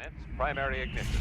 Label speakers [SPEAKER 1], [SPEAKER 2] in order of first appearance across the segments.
[SPEAKER 1] Commence primary ignition.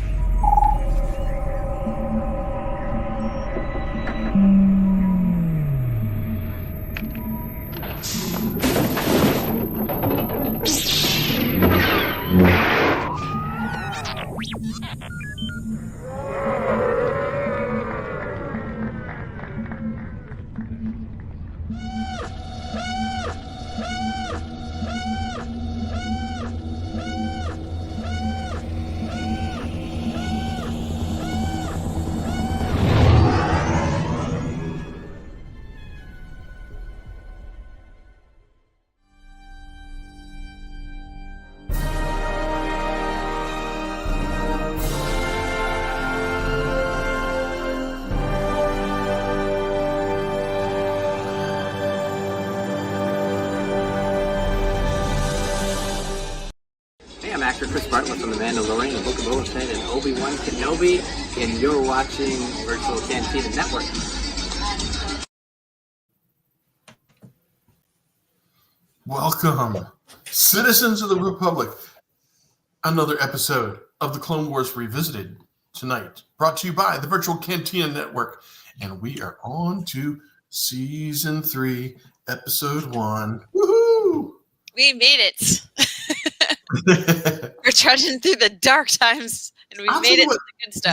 [SPEAKER 2] I'm actor Chris Bartlett from The Mandalorian, The Book of Boba Fett, and Obi-Wan Kenobi, and you're watching Virtual Cantina Network.
[SPEAKER 3] Welcome, citizens of the Republic. Another episode of the Clone Wars Revisited tonight, brought to you by the Virtual Cantina Network. And we are on to Season 3, Episode 1. Woohoo!
[SPEAKER 4] We made it. We're trudging through the dark times, and we made it to the good stuff.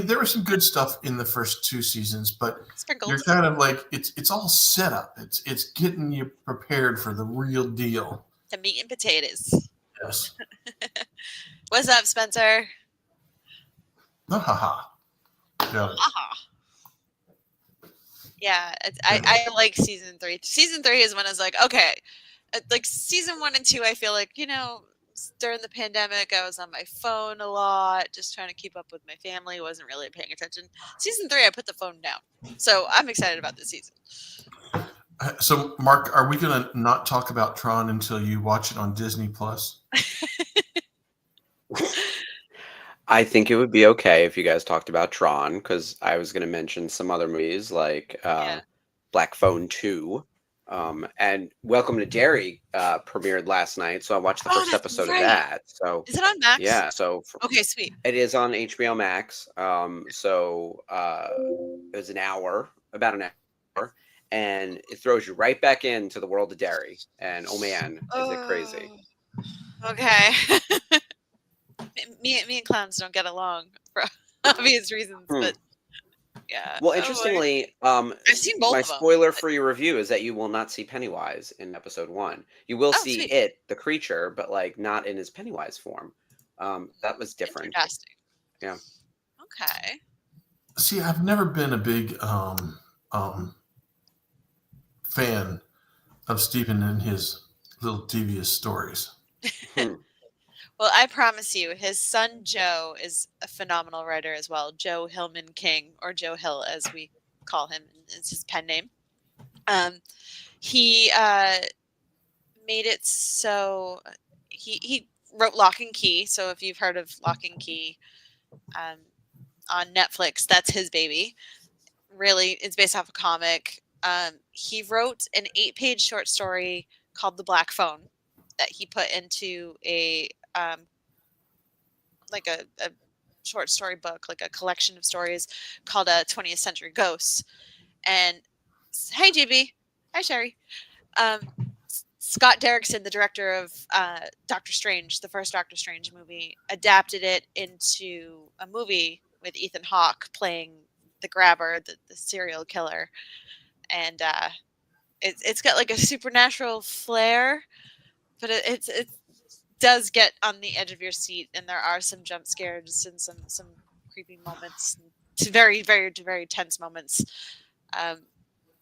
[SPEAKER 3] There was some good stuff in the first two seasons, but
[SPEAKER 4] Sprinkles.
[SPEAKER 3] you're kind of like, it's all set up. It's getting you prepared for the real deal.
[SPEAKER 4] The meat and potatoes.
[SPEAKER 3] Yes.
[SPEAKER 4] What's up, Spencer?
[SPEAKER 3] Ha.
[SPEAKER 4] Yeah, I like season 3. Season 3 is when I was like, okay. Like season 1 and 2, I feel like, during the pandemic, I was on my phone a lot, just trying to keep up with my family. Wasn't really paying attention. Season 3, I put the phone down. So I'm excited about this season.
[SPEAKER 3] So, Mark, are we going to not talk about Tron until you watch it on Disney Plus?
[SPEAKER 5] I think it would be okay if you guys talked about Tron, because I was going to mention some other movies like Black Phone 2. And Welcome to Derry premiered last night, so I watched the first episode of that. So
[SPEAKER 4] is it on Max?
[SPEAKER 5] Yeah. So
[SPEAKER 4] okay, sweet.
[SPEAKER 5] It is on HBO Max. It was about an hour, and it throws you right back into the world of Derry. And oh man, is it crazy?
[SPEAKER 4] Okay. me and clowns don't get along for obvious reasons, but. Yeah.
[SPEAKER 5] Well, interestingly,
[SPEAKER 4] I've seen both
[SPEAKER 5] my
[SPEAKER 4] of them.
[SPEAKER 5] spoiler-free review is that you will not see Pennywise in episode 1. You will see
[SPEAKER 4] sweet.
[SPEAKER 5] it, the creature, but like not in his Pennywise form. That was different.
[SPEAKER 4] Interesting.
[SPEAKER 5] Yeah.
[SPEAKER 4] Okay.
[SPEAKER 3] See, I've never been a big fan of Stephen and his little devious stories.
[SPEAKER 4] Well, I promise you, his son Joe is a phenomenal writer as well. Joe Hillman King, or Joe Hill as we call him. It's his pen name. He made it so he wrote Lock and Key. So if you've heard of Lock and Key on Netflix, that's his baby. Really, it's based off a comic. He wrote an 8-page short story called The Black Phone that he put into a short story book, like a collection of stories called 20th Century Ghosts. And hey, GB. Hi, Sherry. Scott Derrickson, the director of Doctor Strange, the first Doctor Strange movie, adapted it into a movie with Ethan Hawke playing the grabber, the serial killer. And it's got like a supernatural flair, but it does get on the edge of your seat, and there are some jump scares and some creepy moments, to very, very, very tense moments.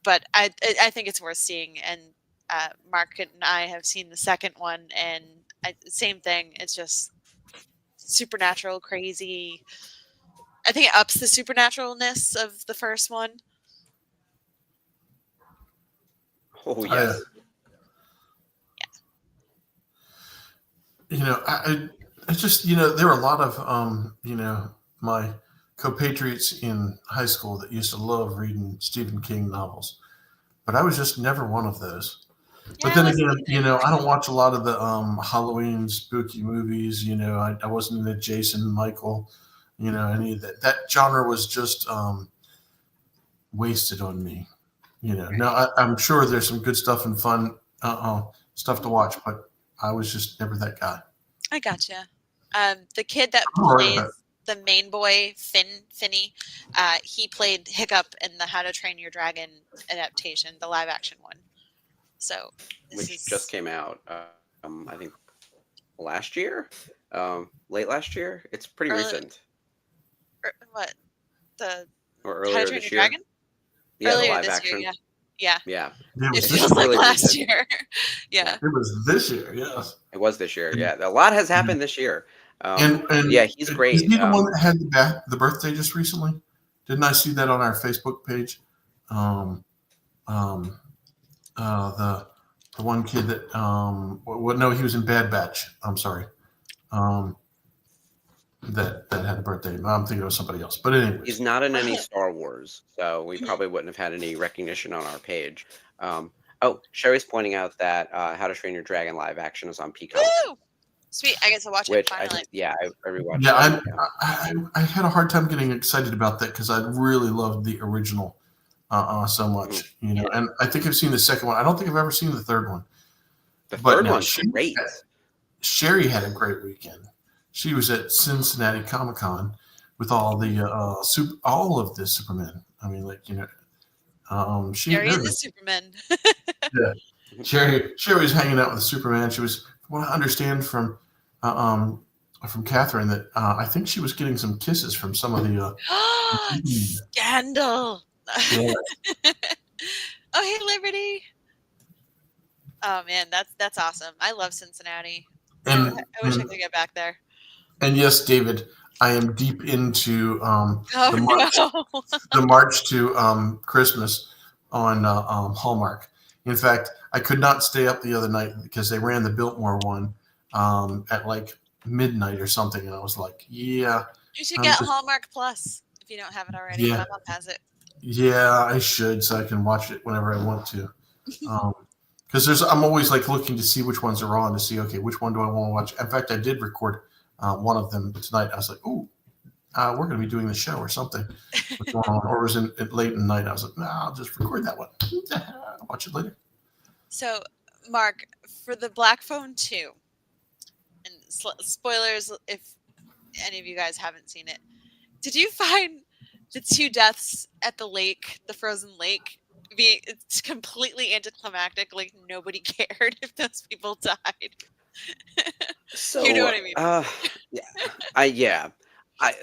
[SPEAKER 4] But I think it's worth seeing. And Mark and I have seen the second one, and same thing. It's just supernatural, crazy. I think it ups the supernaturalness of the first one.
[SPEAKER 5] Oh yes.
[SPEAKER 3] I just, there were a lot of, my compatriots in high school that used to love reading Stephen King novels, but I was just never one of those. But then again, I don't watch a lot of the Halloween spooky movies. I wasn't into Jason, Michael, any of that. That genre was just wasted on me. Now I'm sure there's some good stuff and fun stuff to watch, but I was just never that guy.
[SPEAKER 4] I gotcha. The kid that
[SPEAKER 3] I'm all right
[SPEAKER 4] plays
[SPEAKER 3] about it.
[SPEAKER 4] the main boy, Finny, he played Hiccup in the How to Train Your Dragon adaptation, the live action one. So
[SPEAKER 5] Which just came out, I think last year, late last year. It's pretty recent.
[SPEAKER 4] What? The
[SPEAKER 5] Or
[SPEAKER 4] How to
[SPEAKER 5] earlier
[SPEAKER 4] Train
[SPEAKER 5] this
[SPEAKER 4] Your
[SPEAKER 5] year.
[SPEAKER 4] Dragon?
[SPEAKER 5] Yeah, the
[SPEAKER 4] Earlier
[SPEAKER 5] live
[SPEAKER 4] this
[SPEAKER 5] action.
[SPEAKER 4] year, yeah.
[SPEAKER 5] Yeah.
[SPEAKER 3] It
[SPEAKER 4] It
[SPEAKER 3] was
[SPEAKER 4] feels
[SPEAKER 3] this
[SPEAKER 4] like
[SPEAKER 5] really
[SPEAKER 4] last
[SPEAKER 5] recent.
[SPEAKER 4] year. Yeah.
[SPEAKER 3] It was this year, yes.
[SPEAKER 5] It was this year. Yeah, a lot has happened this year.
[SPEAKER 3] And
[SPEAKER 5] Yeah, he's
[SPEAKER 3] is
[SPEAKER 5] great.
[SPEAKER 3] he the one that had the birthday just recently? Didn't I see that on our Facebook page? The one kid that no, he was in Bad Batch. I'm sorry. That had a birthday. I'm thinking of somebody else. But anyway,
[SPEAKER 5] He's not in any Star Wars, so we probably wouldn't have had any recognition on our page. Sherry's pointing out that How to Train Your Dragon live action is on Peacock.
[SPEAKER 4] Woo! Sweet. I get to watch it
[SPEAKER 5] Which
[SPEAKER 4] finally.
[SPEAKER 5] I rewatched.
[SPEAKER 3] Yeah,
[SPEAKER 5] it.
[SPEAKER 3] I had a hard time getting excited about that because I really loved the original so much, And I think I've seen the second one. I don't think I've ever seen the third one.
[SPEAKER 5] The third one's great.
[SPEAKER 3] Sherry had a great weekend. She was at Cincinnati Comic-Con with all the all of the Supermen. I mean,
[SPEAKER 4] Sherry and the Supermen.
[SPEAKER 3] Yeah, Sherry was hanging out with the Superman. She was, from what I understand from Catherine, that I think she was getting some kisses from some of the
[SPEAKER 4] Scandal.
[SPEAKER 3] Yeah.
[SPEAKER 4] Oh, hey, Liberty. Oh man, that's awesome. I love Cincinnati. I wish I could get back there.
[SPEAKER 3] And yes, David, I am deep into the March to Christmas on Hallmark. In fact, I could not stay up the other night because they ran the Biltmore one at like midnight or something, and I was like, "Yeah."
[SPEAKER 4] You should get Hallmark Plus if you don't have it already.
[SPEAKER 3] Yeah.
[SPEAKER 4] My mom has it.
[SPEAKER 3] Yeah, I should, so I can watch it whenever I want to. Because I'm always like looking to see which ones are on to see, okay, which one do I want to watch. In fact, I did record one of them tonight. I was like, "Ooh, we're going to be doing the show or something." What's going on? Or it was late in the night. I was like, "Nah, I'll just record that one. I'll watch it later."
[SPEAKER 4] So, Mark, for the Black Phone 2, and spoilers if any of you guys haven't seen it, did you find the two deaths at the lake, the frozen lake, it's completely anticlimactic? Like nobody cared if those people died.
[SPEAKER 5] So
[SPEAKER 4] you know what I mean?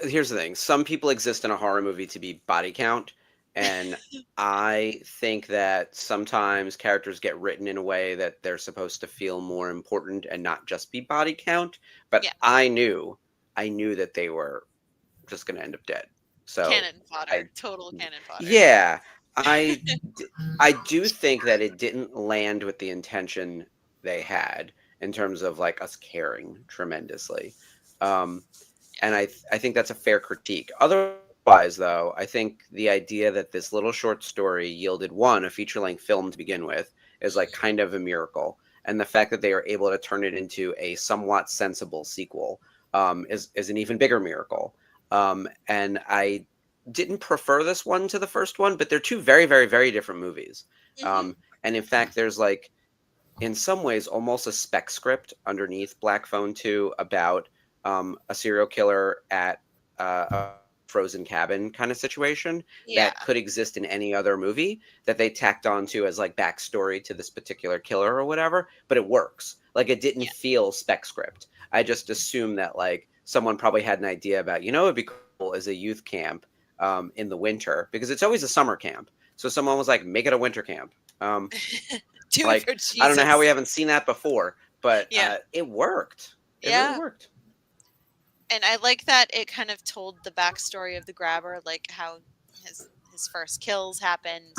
[SPEAKER 5] Here's the thing. Some people exist in a horror movie to be body count. And I think that sometimes characters get written in a way that they're supposed to feel more important and not just be body count. But I knew that they were just going to end up dead. So
[SPEAKER 4] cannon fodder, total cannon fodder.
[SPEAKER 5] Yeah, I do think that it didn't land with the intention they had in terms of like us caring tremendously. And I think that's a fair critique. Otherwise, though, I think the idea that this little short story yielded a feature-length film to begin with is like kind of a miracle. And the fact that they are able to turn it into a somewhat sensible sequel is an even bigger miracle. And I didn't prefer this one to the first one, but they're two very, very, very different movies. And in fact, there's like, in some ways, almost a spec script underneath Black Phone 2 about a serial killer at a frozen cabin kind of situation that could exist in any other movie that they tacked onto as like backstory to this particular killer or whatever, but it works. Like it didn't feel spec script. I just assumed that like someone probably had an idea about, it'd be cool as a youth camp in the winter because it's always a summer camp. So someone was like, make it a winter camp. Like, I don't know how we haven't seen that before, but it worked. It really worked.
[SPEAKER 4] And I like that it kind of told the backstory of the grabber, like how his first kills happened,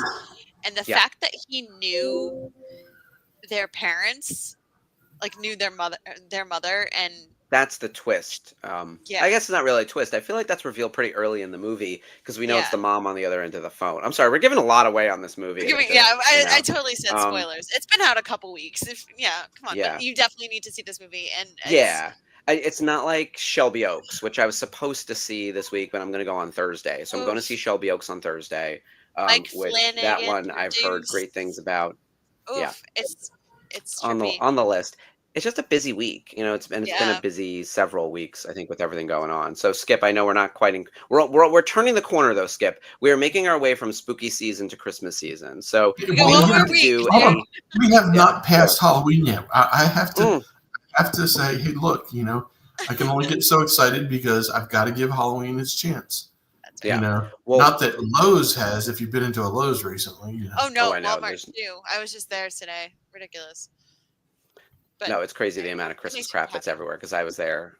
[SPEAKER 4] and the fact that he knew their parents, like knew their mother, and
[SPEAKER 5] that's the twist.
[SPEAKER 4] Yeah.
[SPEAKER 5] I guess it's not really a twist. I feel like that's revealed pretty early in the movie because we know it's the mom on the other end of the phone. I'm sorry, we're giving a lot away on this movie.
[SPEAKER 4] I totally said spoilers. It's been out a couple weeks. Come on,
[SPEAKER 5] Yeah.
[SPEAKER 4] but you definitely need to see this movie. And
[SPEAKER 5] it's not like Shelby Oaks, which I was supposed to see this week, but I'm going to go on Thursday. So I'm going to see Shelby Oaks on Thursday. Which that one I've heard great things about.
[SPEAKER 4] It's
[SPEAKER 5] on the list. It's just a busy week, it's been a busy several weeks, I think, with everything going on. So Skip, I know we're not quite we're turning the corner though, Skip. We are making our way from spooky season to Christmas season. So
[SPEAKER 3] we have not passed Halloween yet. I have to say, hey, look, I can only get so excited because I've got to give Halloween its chance.
[SPEAKER 5] Yeah.
[SPEAKER 3] Not that Lowe's has, if you've been into a Lowe's recently.
[SPEAKER 4] Oh, no, Walmart too. I was just there today. Ridiculous. But
[SPEAKER 5] no, it's crazy the amount of Christmas crap that's everywhere because I was there.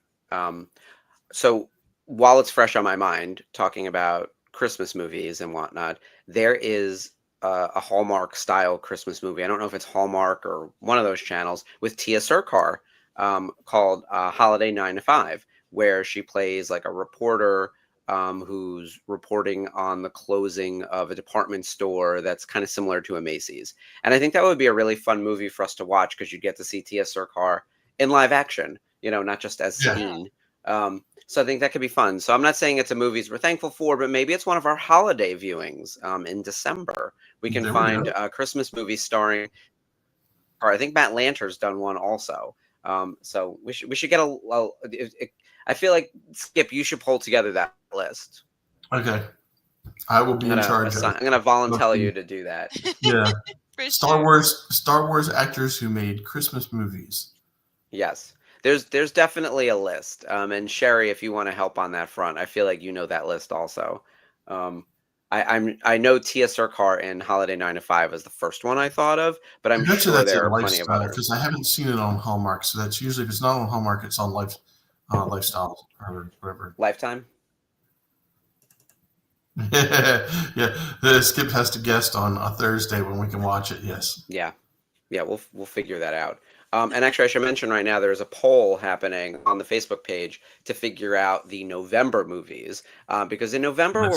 [SPEAKER 5] So while it's fresh on my mind, talking about Christmas movies and whatnot, there is a Hallmark-style Christmas movie. I don't know if it's Hallmark or one of those channels with Tia Sircar called Holiday 9 to 5, where she plays like a reporter who's reporting on the closing of a department store that's kind of similar to a Macy's. And I think that would be a really fun movie for us to watch because you'd get to see Tia Sircar in live action, not just as seen. So I think that could be fun. So I'm not saying it's a movies we're thankful for, but maybe it's one of our holiday viewings in December. We can find a Christmas movie starring, or I think Matt Lanter's done one also. So we should get I feel like, Skip, you should pull together that list.
[SPEAKER 3] Okay. I will be in charge of it.
[SPEAKER 5] I'm going to volunteer you to do that.
[SPEAKER 3] Yeah. Star Wars actors who made Christmas movies.
[SPEAKER 5] Yes. There's definitely a list. And Sherry, if you want to help on that front, I feel like you know that list also. I know Tia Sircar in Holiday 9 to 5 was the first one I thought of, but I'm sure there are plenty of others.
[SPEAKER 3] Because I haven't seen it on Hallmark, so that's usually, if it's not on Hallmark, it's on Lifestyle or whatever.
[SPEAKER 5] Lifetime.
[SPEAKER 3] Yeah. Skip has to guest on a Thursday when we can watch it. Yes.
[SPEAKER 5] Yeah. We'll figure that out. And actually, I should mention right now there's a poll happening on the Facebook page to figure out the November movies because in November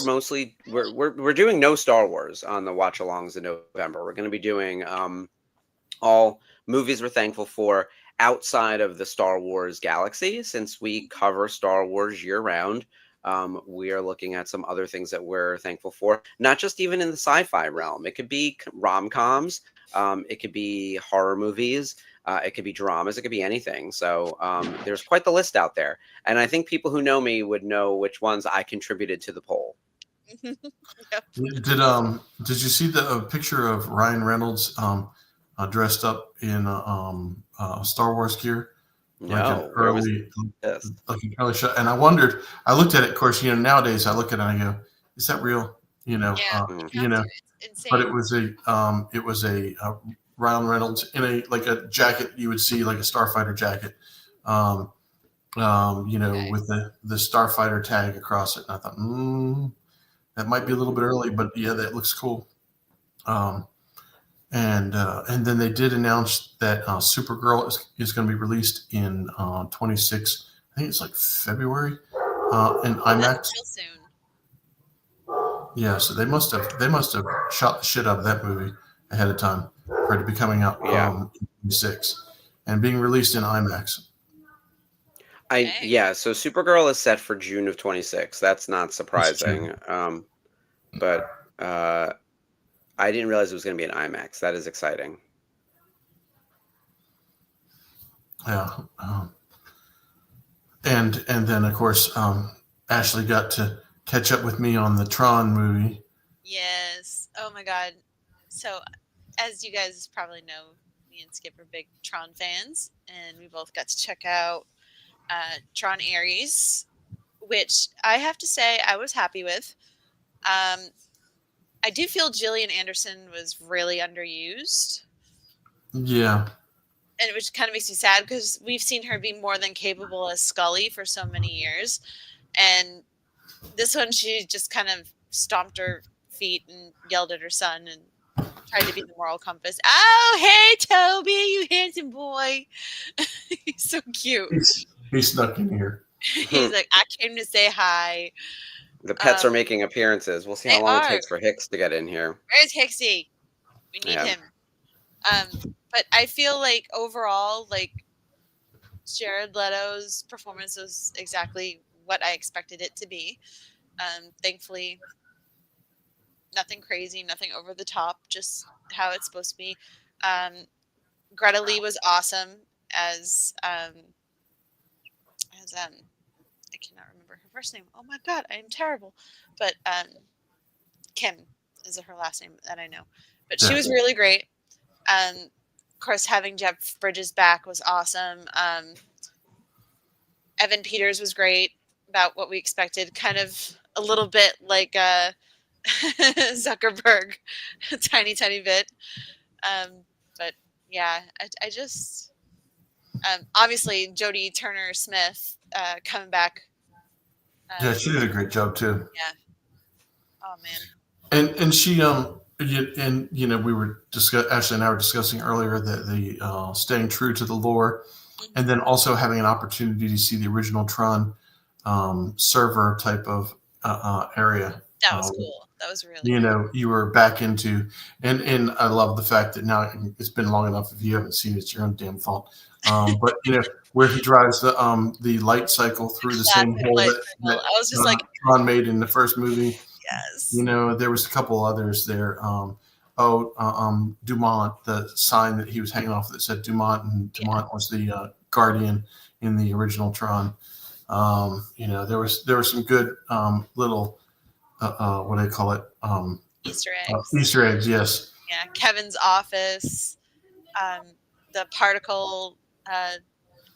[SPEAKER 5] we're doing no Star Wars on the watch-alongs in November. We're going to be doing all movies we're thankful for outside of the Star Wars galaxy. Since we cover Star Wars year-round, we are looking at some other things that we're thankful for, not just even in the sci-fi realm. It could be rom-coms. It could be horror movies. It could be dramas. It could be anything. So there's quite the list out there. And I think people who know me would know which ones I contributed to the poll.
[SPEAKER 3] Yep. Did you see the picture of Ryan Reynolds dressed up in Star Wars gear?
[SPEAKER 5] No,
[SPEAKER 3] like an early shot. And I looked at it, of course, nowadays I look at it and I go, is that real?
[SPEAKER 4] It's insane.
[SPEAKER 3] But it was a Ryan Reynolds in a jacket you would see, like a starfighter jacket, with the starfighter tag across it. And I thought, that might be a little bit early, but yeah, that looks cool. And then they did announce that Supergirl is going to be released in 26. I think it's like February in IMAX.
[SPEAKER 4] That's real soon.
[SPEAKER 3] Yeah, so they must have shot the shit out of that movie ahead of time for it to be coming out in 26 and being released in IMAX.
[SPEAKER 5] So Supergirl is set for June of 26. That's not surprising. But I didn't realize it was going to be an IMAX. That is exciting.
[SPEAKER 3] Yeah. And then, of course, Ashley got to catch up with me on the Tron movie.
[SPEAKER 4] Yes. Oh, my God. So, as you guys probably know, me and Skip are big Tron fans, and we both got to check out Tron Ares, which I have to say I was happy with. I do feel Gillian Anderson was really underused.
[SPEAKER 3] Yeah.
[SPEAKER 4] And which kind of makes me sad because we've seen her be more than capable as Scully for so many years. And this one, she just kind of stomped her feet and yelled at her son and tried to be the moral compass. Oh, hey, Toby, you handsome boy. He's so cute.
[SPEAKER 3] He snuck in here.
[SPEAKER 4] He's like, I came to say hi.
[SPEAKER 5] The pets are making appearances. We'll see how
[SPEAKER 4] They
[SPEAKER 5] long
[SPEAKER 4] are.
[SPEAKER 5] it takes for Hicks to get in here.
[SPEAKER 4] Where's Hixie? We need
[SPEAKER 5] Yeah.
[SPEAKER 4] him. But I feel like overall, like Jared Leto's performance was exactly what I expected it to be. Thankfully, nothing crazy, nothing over the top, just how it's supposed to be. Greta Lee was awesome as I cannot remember her first name. Oh my god, I am terrible. But Kim is her last name that I know. But she was really great. Of course, having Jeff Bridges back was awesome. Evan Peters was great, about what we expected. Kind of a little bit like Zuckerberg, a tiny bit. But yeah, I just obviously Jodie Turner Smith coming back.
[SPEAKER 3] Yeah, she did a great job too.
[SPEAKER 4] Yeah. Oh man.
[SPEAKER 3] And she we were Ashley and I were discussing earlier that the staying true to the lore, and then also having an opportunity to see the original Tron server type of area.
[SPEAKER 4] That was cool. That was really cool.
[SPEAKER 3] You were back into, and I love the fact that now it's been long enough. If you haven't seen it, it's your own damn fault. But where he drives the light cycle through the same hole that
[SPEAKER 4] I was just like
[SPEAKER 3] Tron made in the first movie.
[SPEAKER 4] Yes.
[SPEAKER 3] There was a couple others there. Dumont, the sign that he was hanging off that said Dumont, and Dumont was the Guardian in the original Tron. There were some good little what do they call it?
[SPEAKER 4] Easter eggs.
[SPEAKER 3] Easter eggs, yes.
[SPEAKER 4] Yeah, Kevin's office, the particle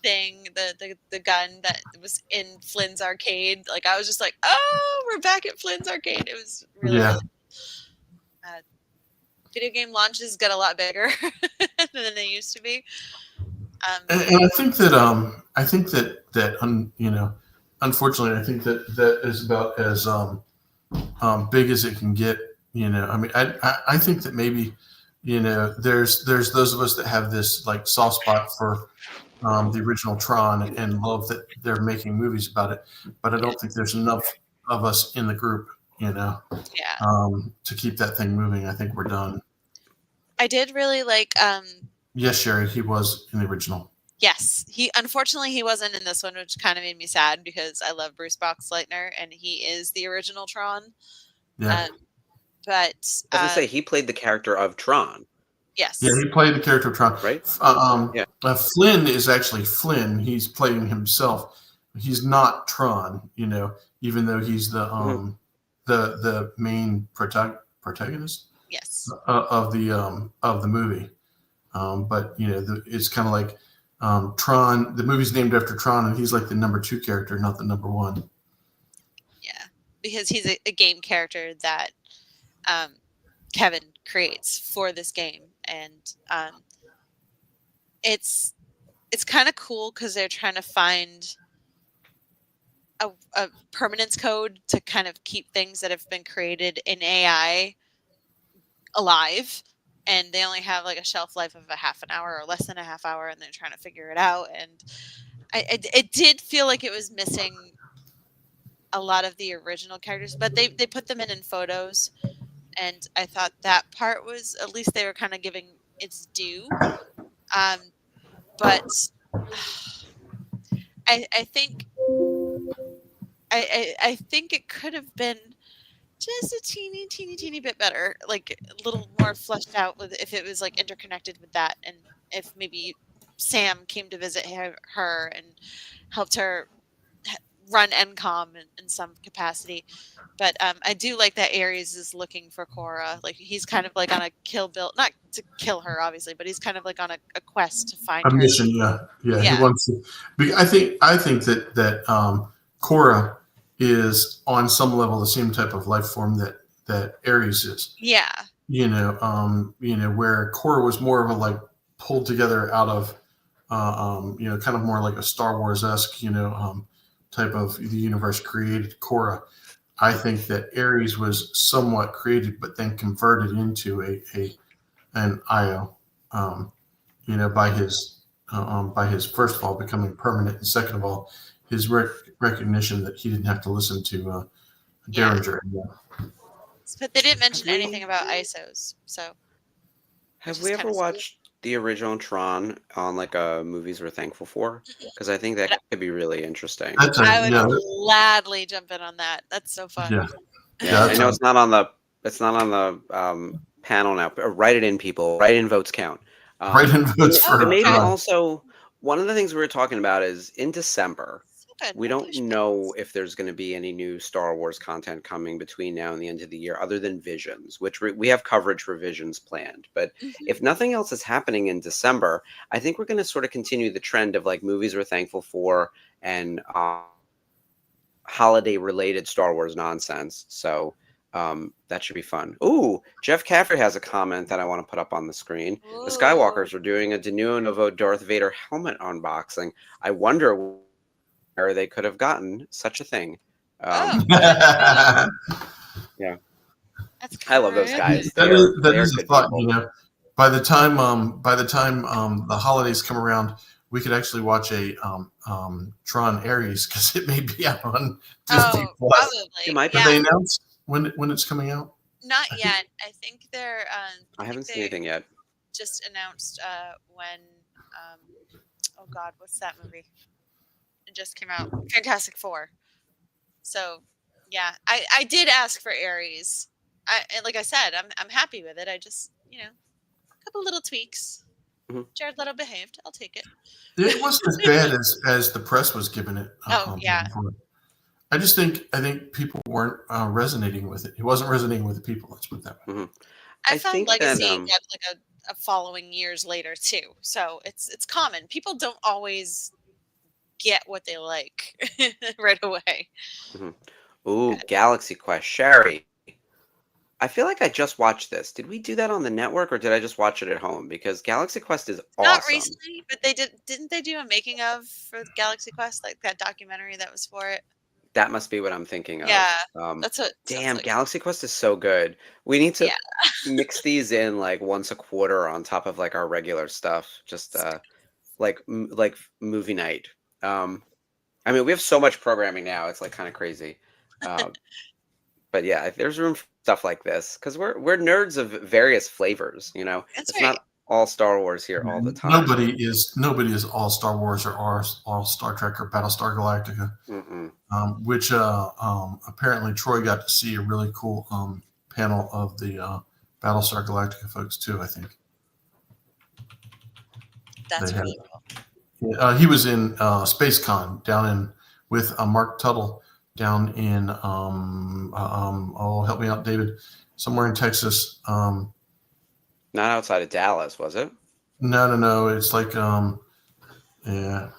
[SPEAKER 4] thing, the gun that was in Flynn's arcade. Like I was just like, oh, we're back at Flynn's arcade. It was really, really video game launches get a lot bigger than they used to be.
[SPEAKER 3] And I think that unfortunately, I think that is about as big as it can get. I think that maybe there's those of us that have this like soft spot for the original Tron and love that they're making movies about it, but I don't think there's enough of us in the group, to keep that thing moving. I think we're done.
[SPEAKER 4] I did really like.
[SPEAKER 3] Yes, Sherry, he was in the original.
[SPEAKER 4] Yes, unfortunately he wasn't in this one, which kind of made me sad because I love Bruce Boxleitner and he is the original Tron.
[SPEAKER 3] Yeah.
[SPEAKER 4] But
[SPEAKER 5] I was gonna say he played the character of Tron.
[SPEAKER 4] Yes.
[SPEAKER 3] Yeah, he played the character of Tron.
[SPEAKER 5] Right.
[SPEAKER 3] Flynn is actually Flynn. He's playing himself. He's not Tron. Even though he's the main protagonist.
[SPEAKER 4] Yes.
[SPEAKER 3] Of the movie. But it's kind of like Tron. The movie's named after Tron, and he's like the number 2 character, not the number 1.
[SPEAKER 4] Yeah, because he's a game character that Kevin creates for this game, and it's kind of cool because they're trying to find a permanence code to kind of keep things that have been created in AI alive, and they only have like a shelf life of a half an hour or less than a half hour, and they're trying to figure it out. And it did feel like it was missing a lot of the original characters, but they put them in photos, and I thought that part was, at least they were kind of giving its due. But I think it could have been just a teeny bit better, like a little more fleshed out with if it was like interconnected with that, and if maybe Sam came to visit her and helped her run NCOM in some capacity. But I do like that Ares is looking for Cora. Like he's kind of like on a kill bill, not to kill her obviously, but he's kind of like on a quest to find her.
[SPEAKER 3] Mission. Yeah. He wants to. I think that Cora is on some level the same type of life form that Ares is.
[SPEAKER 4] Yeah.
[SPEAKER 3] Where Cora was more of a like pulled together out of kind of more like a Star Wars-esque, type of the universe created Cora. I think that Ares was somewhat created, but then converted into an IO, by his by his, first of all, becoming permanent, and second of all, his recognition that he didn't have to listen to Derringer anymore.
[SPEAKER 4] But they didn't mention
[SPEAKER 5] we-
[SPEAKER 4] anything about ISOs, so
[SPEAKER 5] Have
[SPEAKER 4] is
[SPEAKER 5] we ever
[SPEAKER 4] kinda sweet.
[SPEAKER 5] watched the original Tron on like a movies we're thankful for? Because I think that could be really interesting.
[SPEAKER 3] That's
[SPEAKER 4] I would
[SPEAKER 3] yeah,
[SPEAKER 4] gladly jump in on that. That's so fun.
[SPEAKER 3] yeah.
[SPEAKER 5] Yeah, I
[SPEAKER 3] that's
[SPEAKER 5] know
[SPEAKER 3] a-
[SPEAKER 5] it's not on the panel now. But write it in, people. Write in, votes count.
[SPEAKER 3] Right in votes for
[SPEAKER 5] But maybe
[SPEAKER 3] Tron.
[SPEAKER 5] also one of the things we were talking about is in December.
[SPEAKER 4] So good.
[SPEAKER 5] We
[SPEAKER 4] No
[SPEAKER 5] don't
[SPEAKER 4] pushbacks.
[SPEAKER 5] know if there's going to be any new Star Wars content coming between now and the end of the year, other than Visions, which we have coverage for Visions planned. But
[SPEAKER 4] Mhm.
[SPEAKER 5] if nothing else is happening in December, I think we're going to sort of continue the trend of like movies we're thankful for and holiday-related Star Wars nonsense. So that should be fun. Ooh, Jeff Caffrey has a comment that I want to put up on the screen. The Skywalkers are doing a De Novo Darth Vader helmet unboxing. I wonder where they could have gotten such a thing.
[SPEAKER 4] Oh,
[SPEAKER 5] Yeah.
[SPEAKER 4] that's
[SPEAKER 5] I love those
[SPEAKER 4] good.
[SPEAKER 5] guys.
[SPEAKER 3] that
[SPEAKER 5] They're
[SPEAKER 3] is a
[SPEAKER 5] good
[SPEAKER 3] thought.
[SPEAKER 5] people.
[SPEAKER 3] You know, by the time the holidays come around, we could actually watch a Tron Ares, because it may be out on Disney
[SPEAKER 4] Oh,
[SPEAKER 3] Plus.
[SPEAKER 4] probably.
[SPEAKER 5] It might be.
[SPEAKER 3] Have
[SPEAKER 4] Yeah,
[SPEAKER 3] they announced when it's coming out?
[SPEAKER 4] not yet. I think they're.
[SPEAKER 5] I haven't
[SPEAKER 4] think
[SPEAKER 5] seen anything yet.
[SPEAKER 4] just announced when. Oh God, what's that movie? It just came out. Fantastic Four. So, yeah, I did ask for Aries. And like I said, I'm happy with it. I just a couple little tweaks.
[SPEAKER 5] Mhm.
[SPEAKER 4] Jared Leto behaved. I'll take it.
[SPEAKER 3] It wasn't as bad as the press was giving it.
[SPEAKER 4] Oh, yeah.
[SPEAKER 3] Before. I think people weren't resonating with it. It wasn't resonating with the people. Let's put it that way.
[SPEAKER 4] I
[SPEAKER 5] I
[SPEAKER 4] found
[SPEAKER 5] think
[SPEAKER 4] Legacy
[SPEAKER 5] that,
[SPEAKER 4] got like a following years later too. So it's common. People don't always get what they like right away.
[SPEAKER 5] Ooh, Galaxy Quest. Sherry, I feel like I just watched this. Did we do that on the network or did I just watch it at home? Because Galaxy Quest is awesome.
[SPEAKER 4] Not recently, but didn't they do a making of for Galaxy Quest, like that documentary that was for it?
[SPEAKER 5] That must be what I'm thinking of.
[SPEAKER 4] Yeah,
[SPEAKER 5] Um,
[SPEAKER 4] that's what.
[SPEAKER 5] damn,
[SPEAKER 4] like.
[SPEAKER 5] Galaxy Quest is so good. We need to
[SPEAKER 4] Yeah.
[SPEAKER 5] mix these in like once a quarter on top of like our regular stuff. Just like movie night. I mean, we have so much programming now. It's like kind of crazy. But yeah, if there's room for stuff like this, because we're nerds of various flavors.
[SPEAKER 4] That's
[SPEAKER 5] It's
[SPEAKER 4] right.
[SPEAKER 5] not all Star Wars here all the time.
[SPEAKER 3] Nobody is all Star Wars or all Star Trek or Battlestar Galactica.
[SPEAKER 5] Mm-mm.
[SPEAKER 3] Which apparently Troy got to see a really cool panel of the Battlestar Galactica folks too. I think
[SPEAKER 4] That's
[SPEAKER 3] they had
[SPEAKER 4] really
[SPEAKER 3] it.
[SPEAKER 4] cool.
[SPEAKER 3] He was in SpaceCon down with Mark Tuttle down in oh, help me out, David, somewhere in Texas.
[SPEAKER 5] Not outside of Dallas, was it?
[SPEAKER 3] No. It's like yeah.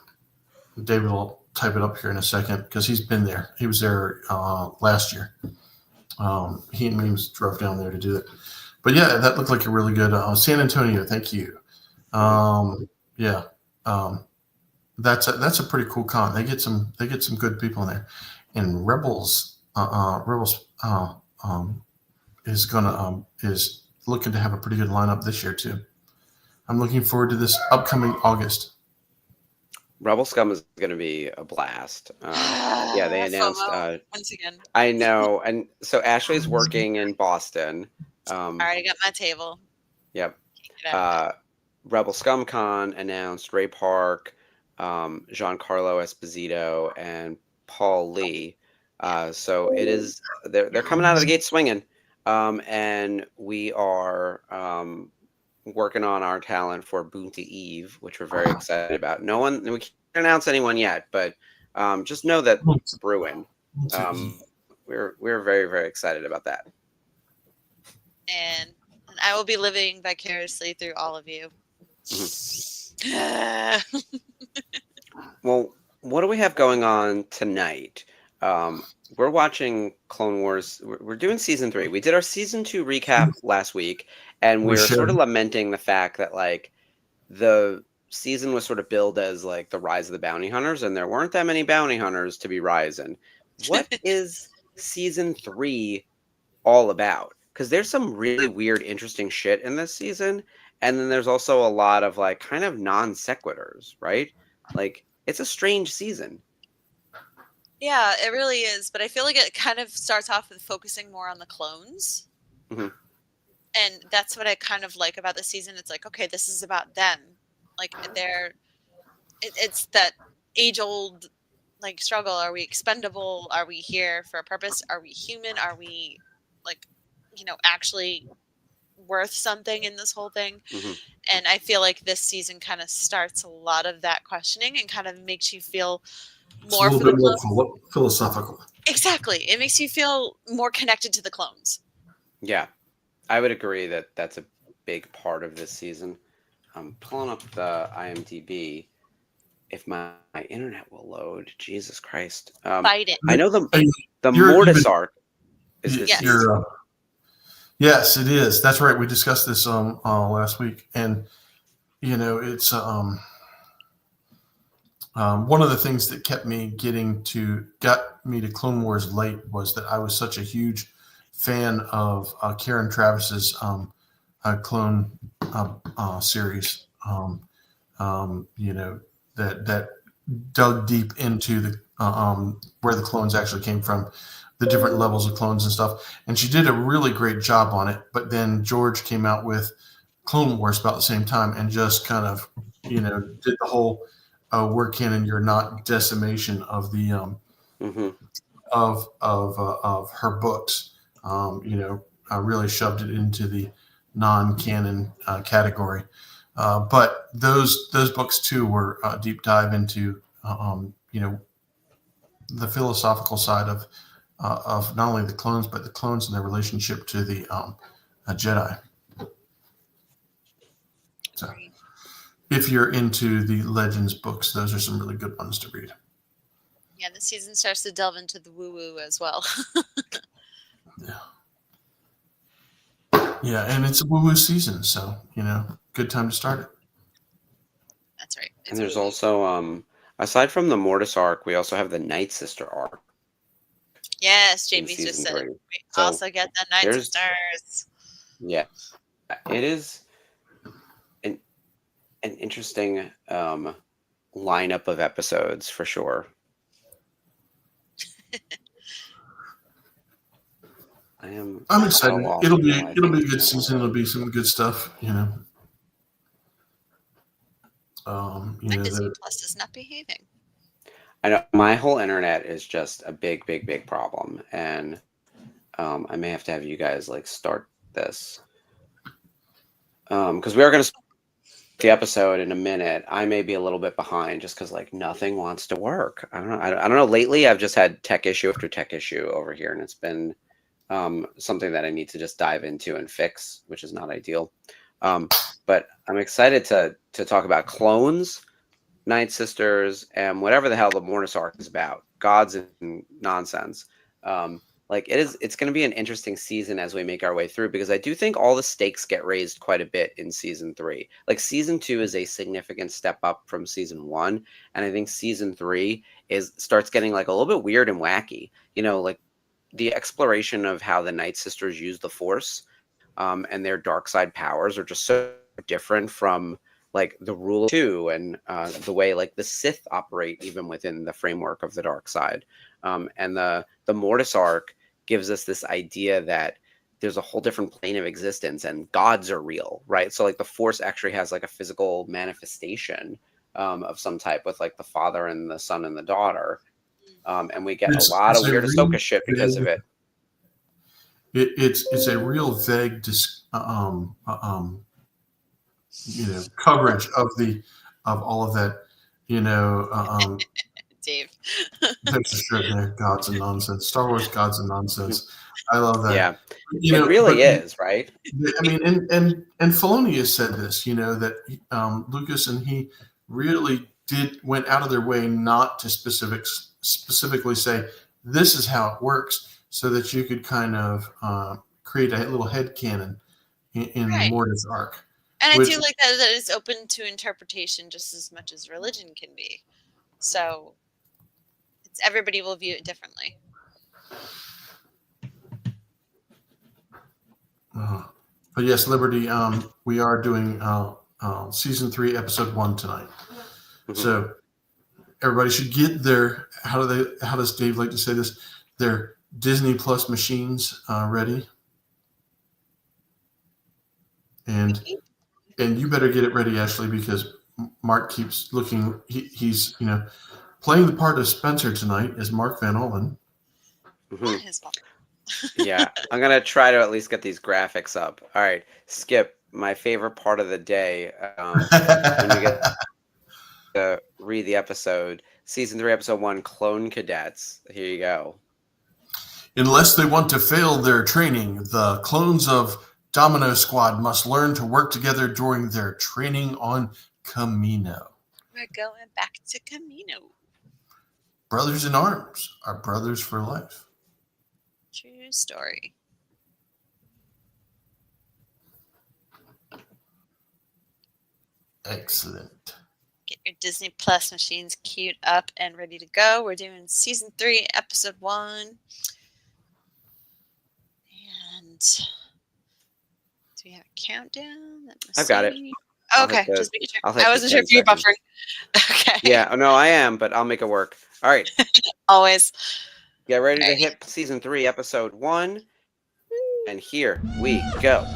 [SPEAKER 3] David will type it up here in a second because he's been there. He was there last year. He and me drove down there to do it. But yeah, that looked like a really good San Antonio. Thank you. Yeah, that's a pretty cool con. They get some good people in there, and Rebels is looking to have a pretty good lineup this year too. I'm looking forward to this upcoming August.
[SPEAKER 5] Rebel Scum is going to be a blast. Yeah, they announced.
[SPEAKER 4] FOMO, once again.
[SPEAKER 5] I know, and so Ashley's working in Boston.
[SPEAKER 4] I already got my table.
[SPEAKER 5] Yep.
[SPEAKER 4] Can't get out.
[SPEAKER 5] Rebel Scum Con announced Ray Park, Giancarlo Esposito, and Paul Lee. So it is they're coming out of the gate swinging, and we are working on our talent for Boonty Eve, which we're very excited about. We can't announce anyone yet, but just know that it's brewing. We're very, very excited about that.
[SPEAKER 4] And I will be living vicariously through all of you.
[SPEAKER 5] Well, what do we have going on tonight? We're watching Clone Wars. We're doing season 3. We did our season 2 recap last week, and we were sort of lamenting the fact that like the season was sort of billed as like the rise of the bounty hunters, and there weren't that many bounty hunters to be rising. What is season 3 all about? Because there's some really weird, interesting shit in this season, And then there's also a lot of like kind of non sequiturs, right? Like it's a strange season.
[SPEAKER 4] Yeah, it really is. But I feel like it kind of starts off with focusing more on the clones.
[SPEAKER 5] Mhm.
[SPEAKER 4] And that's what I kind of like about the season. It's like, okay, this is about them. Like it's that age old like struggle. Are we expendable? Are we here for a purpose? Are we human? Are we like, actually worth something in this whole thing?
[SPEAKER 5] Mhm.
[SPEAKER 4] And I feel like this season kind of starts a lot of that questioning and kind of makes you feel
[SPEAKER 3] It's a
[SPEAKER 4] more
[SPEAKER 3] little
[SPEAKER 4] for the
[SPEAKER 3] bit more
[SPEAKER 4] clones.
[SPEAKER 3] philosophical.
[SPEAKER 4] Exactly. It makes you feel more connected to the clones.
[SPEAKER 5] Yeah, I would agree that that's a big part of this season. I'm pulling up the IMDb. If my internet will load, Jesus Christ!
[SPEAKER 4] Fight it.
[SPEAKER 5] I know the
[SPEAKER 3] You've
[SPEAKER 5] Mortis
[SPEAKER 3] been-
[SPEAKER 5] arc is this
[SPEAKER 4] Yes.
[SPEAKER 5] season.
[SPEAKER 3] Yes, it is. That's right. We discussed this last week, and it's one of the things that got me to Clone Wars late was that I was such a huge fan of Karen Travis's clone series. That dug deep into the where the clones actually came from, the different levels of clones and stuff. And she did a really great job on it. But then George came out with Clone Wars about the same time and just kind of, did the whole we're canon, you're not decimation of the
[SPEAKER 5] Mhm.
[SPEAKER 3] of her books. Really shoved it into the non-canon category. But those books too were a deep dive into the philosophical side of not only the clones but the clones and their relationship to the Jedi. So, if you're into the Legends books, those are some really good ones to read.
[SPEAKER 4] Yeah, the season starts to delve into the woo-woo as well.
[SPEAKER 3] Yeah, and it's a woo-woo season, so good time to start it.
[SPEAKER 4] That's right.
[SPEAKER 5] And there's also aside from the Mortis arc, we also have the Night Sister arc.
[SPEAKER 4] Yes,
[SPEAKER 5] in
[SPEAKER 4] JB's just
[SPEAKER 5] season
[SPEAKER 4] said
[SPEAKER 5] 3.
[SPEAKER 4] it. We
[SPEAKER 5] So
[SPEAKER 4] also get the Night
[SPEAKER 5] there's-
[SPEAKER 4] Sisters.
[SPEAKER 5] Yeah, it is an interesting lineup of episodes for sure. I'm
[SPEAKER 3] excited.
[SPEAKER 5] lost
[SPEAKER 3] It'll be
[SPEAKER 5] now, I
[SPEAKER 3] a
[SPEAKER 5] think.
[SPEAKER 3] good season. It'll be some good stuff.
[SPEAKER 4] Disney Plus is not behaving.
[SPEAKER 5] I know my whole internet is just a big, big, big problem, and I may have to have you guys like start this because we are going to the episode in a minute. I may be a little bit behind just because like nothing wants to work. I don't know. I don't know. Lately, I've just had tech issue after tech issue over here, and it's been something that I need to just dive into and fix, which is not ideal. But I'm excited to talk about clones, Night Sisters, and whatever the hell the Mortis arc is about. Gods and nonsense. It's going to be an interesting season as we make our way through, because I do think all the stakes get raised quite a bit in season 3. Like season 2 is a significant step up from season 1, and I think season 3 starts getting like a little bit weird and wacky. Like the exploration of how the Night Sisters use the Force and their dark side powers are just so different from like the rule of 2 and the way like the Sith operate even within the framework of the dark side. And the Mortis arc gives us this idea that there's a whole different plane of existence and gods are real, right? So like the Force actually has like a physical manifestation of some type with like the father and the son and the daughter. And we get a lot of weird Ahsoka shit because of it.
[SPEAKER 3] It's a real vague coverage of all of that.
[SPEAKER 4] Dave.
[SPEAKER 3] That's sure there, gods and nonsense. Star Wars gods and nonsense. I love that.
[SPEAKER 5] Yeah, it really is, right?
[SPEAKER 3] I mean, and Filoni has said this. That Lucas and he really went out of their way not to specifically say this is how it works, so that you could kind of create a little headcanon in the Mortis arc.
[SPEAKER 4] And I do like that it's open to interpretation just as much as religion can be. So everybody will view it differently.
[SPEAKER 3] But yes, Liberty, we are doing season 3, episode 1 tonight.
[SPEAKER 5] Mhm.
[SPEAKER 3] So everybody should get their how does Dave like to say this? Their Disney Plus machines ready. And you better get it ready, Ashley, because Mark keeps looking. He's playing the part of Spencer tonight as Mark Van Allen.
[SPEAKER 5] Mhm.
[SPEAKER 4] Not his fault.
[SPEAKER 5] Yeah, I'm gonna try to at least get these graphics up. All right, Skip, my favorite part of the day when you get to read the episode, season 3, episode 1, Clone Cadets. Here you go.
[SPEAKER 3] Unless they want to fail their training, the clones of Domino Squad must learn to work together during their training on Camino.
[SPEAKER 4] We're going back to Camino.
[SPEAKER 3] Brothers in arms are brothers for life.
[SPEAKER 4] True story.
[SPEAKER 3] Excellent.
[SPEAKER 4] Get your Disney Plus machines queued up and ready to go. We're doing season 3, episode 1. And do we have a countdown? Let me
[SPEAKER 5] I've got it.
[SPEAKER 4] see.
[SPEAKER 5] I'll
[SPEAKER 4] Okay,
[SPEAKER 5] hit the-
[SPEAKER 4] just making sure.
[SPEAKER 5] I'll hit
[SPEAKER 4] I
[SPEAKER 5] the
[SPEAKER 4] wasn't sure
[SPEAKER 5] 10
[SPEAKER 4] if you were
[SPEAKER 5] seconds.
[SPEAKER 4] buffering. Okay.
[SPEAKER 5] Yeah, no, I am, but I'll make it work. All right,
[SPEAKER 4] Always.
[SPEAKER 5] get ready to
[SPEAKER 4] Alright.
[SPEAKER 5] hit season 3, episode 1, and here we go.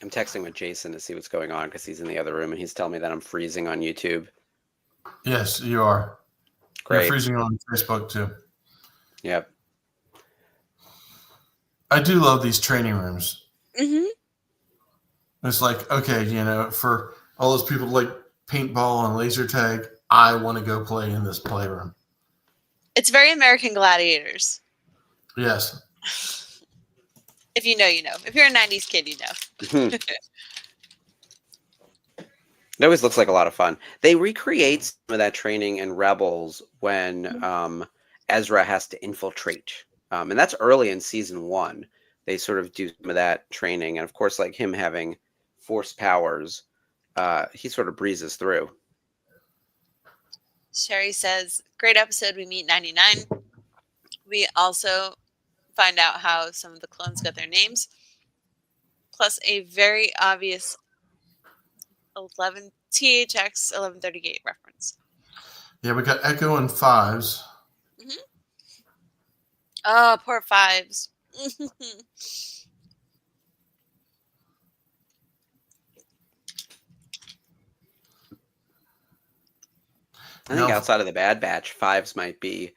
[SPEAKER 5] I'm texting with Jason to see what's going on because he's in the other room and he's telling me that I'm freezing on YouTube.
[SPEAKER 3] Yes, you are.
[SPEAKER 5] Great.
[SPEAKER 3] You're freezing on Facebook too.
[SPEAKER 5] Yep.
[SPEAKER 3] I do love these training rooms.
[SPEAKER 4] Mm-hmm.
[SPEAKER 3] It's like, okay, for all those people like paintball and laser tag, I want to go play in this playroom.
[SPEAKER 4] It's very American Gladiators.
[SPEAKER 3] Yes.
[SPEAKER 4] If you know, you know. If you're a 90s kid, you know.
[SPEAKER 5] It always looks like a lot of fun. They recreate some of that training in Rebels when Ezra has to infiltrate. And that's early in season 1. They sort of do some of that training. And of course, like him having force powers, he sort of breezes through.
[SPEAKER 4] Sherry says, great episode. We meet 99. We also find out how some of the clones got their names, plus a very obvious 11 THX 1138 reference.
[SPEAKER 3] Yeah, we got Echo and Fives.
[SPEAKER 4] Mm-hmm. Oh, poor Fives.
[SPEAKER 5] I think outside of the Bad Batch, Fives might be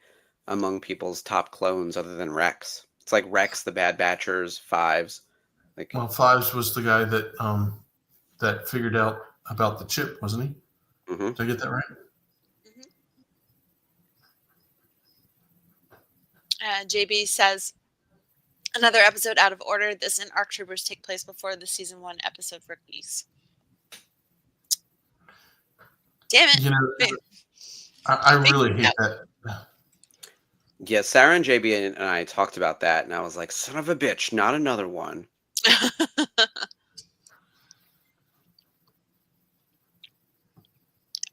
[SPEAKER 5] among people's top clones other than Rex. It's like Rex, the Bad Batchers, Fives. Like,
[SPEAKER 3] Well, Fives was the guy that that figured out about the chip, wasn't he?
[SPEAKER 5] mm-hmm.
[SPEAKER 3] Did I get that right?
[SPEAKER 4] JB says, another episode out of order. This and Arc Troopers take place before the season 1 episode release. Damn it.
[SPEAKER 3] I really hate that.
[SPEAKER 5] Yeah, Sarah and JB and I talked about that, and I was like, son of a bitch, not another one.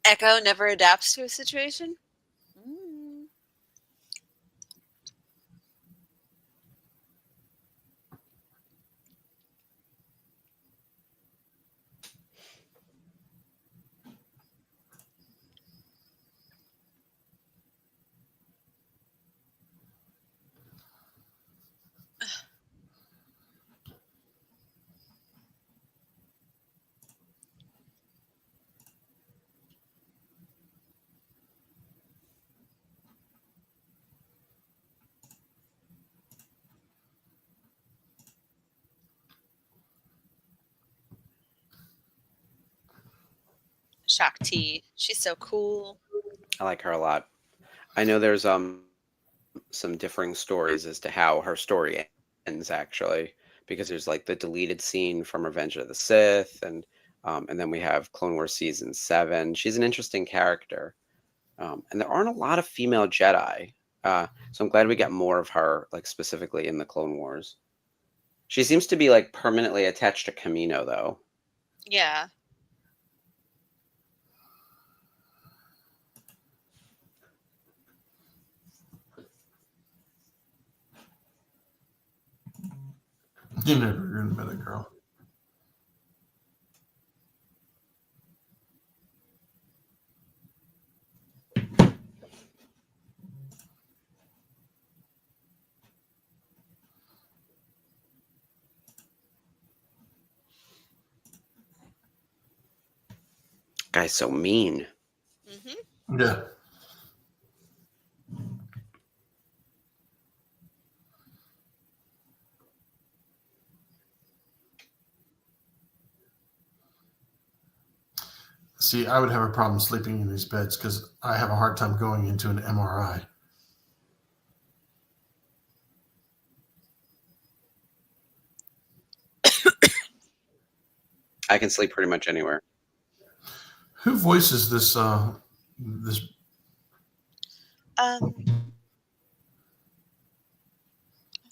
[SPEAKER 4] Echo never adapts to a situation? Mm. Shakti. She's so cool.
[SPEAKER 5] I like her a lot. I know there's some differing stories as to how her story ends, actually, because there's like the deleted scene from Revenge of the Sith, and then we have Clone Wars season 7. She's an interesting character, and there aren't a lot of female Jedi, so I'm glad we got more of her, like specifically in the Clone Wars. She seems to be like permanently attached to Kamino, though.
[SPEAKER 4] Yeah.
[SPEAKER 3] You never even met a girl.
[SPEAKER 5] Guy's so mean.
[SPEAKER 4] Mm-hmm.
[SPEAKER 3] Yeah. See, I would have a problem sleeping in these beds because I have a hard time going into an MRI.
[SPEAKER 5] I can sleep pretty much anywhere.
[SPEAKER 3] Who voices this? This
[SPEAKER 4] Let's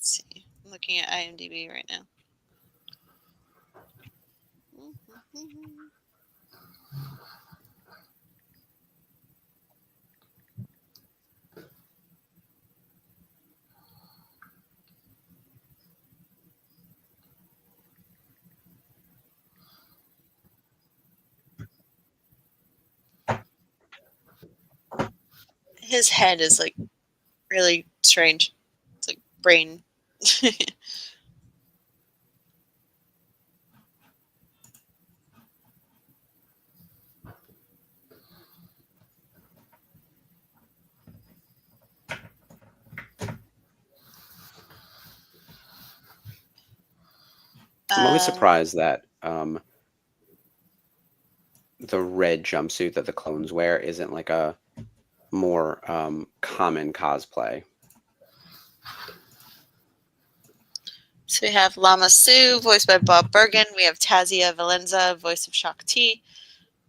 [SPEAKER 4] see. I'm looking at IMDb right now. His head is like really strange. It's like brain.
[SPEAKER 5] I'm always surprised that the red jumpsuit that the clones wear isn't like a more common cosplay.
[SPEAKER 4] So we have Lama Sue, voiced by Bob Bergen. We have Tazia Valenza, voice of Shakti.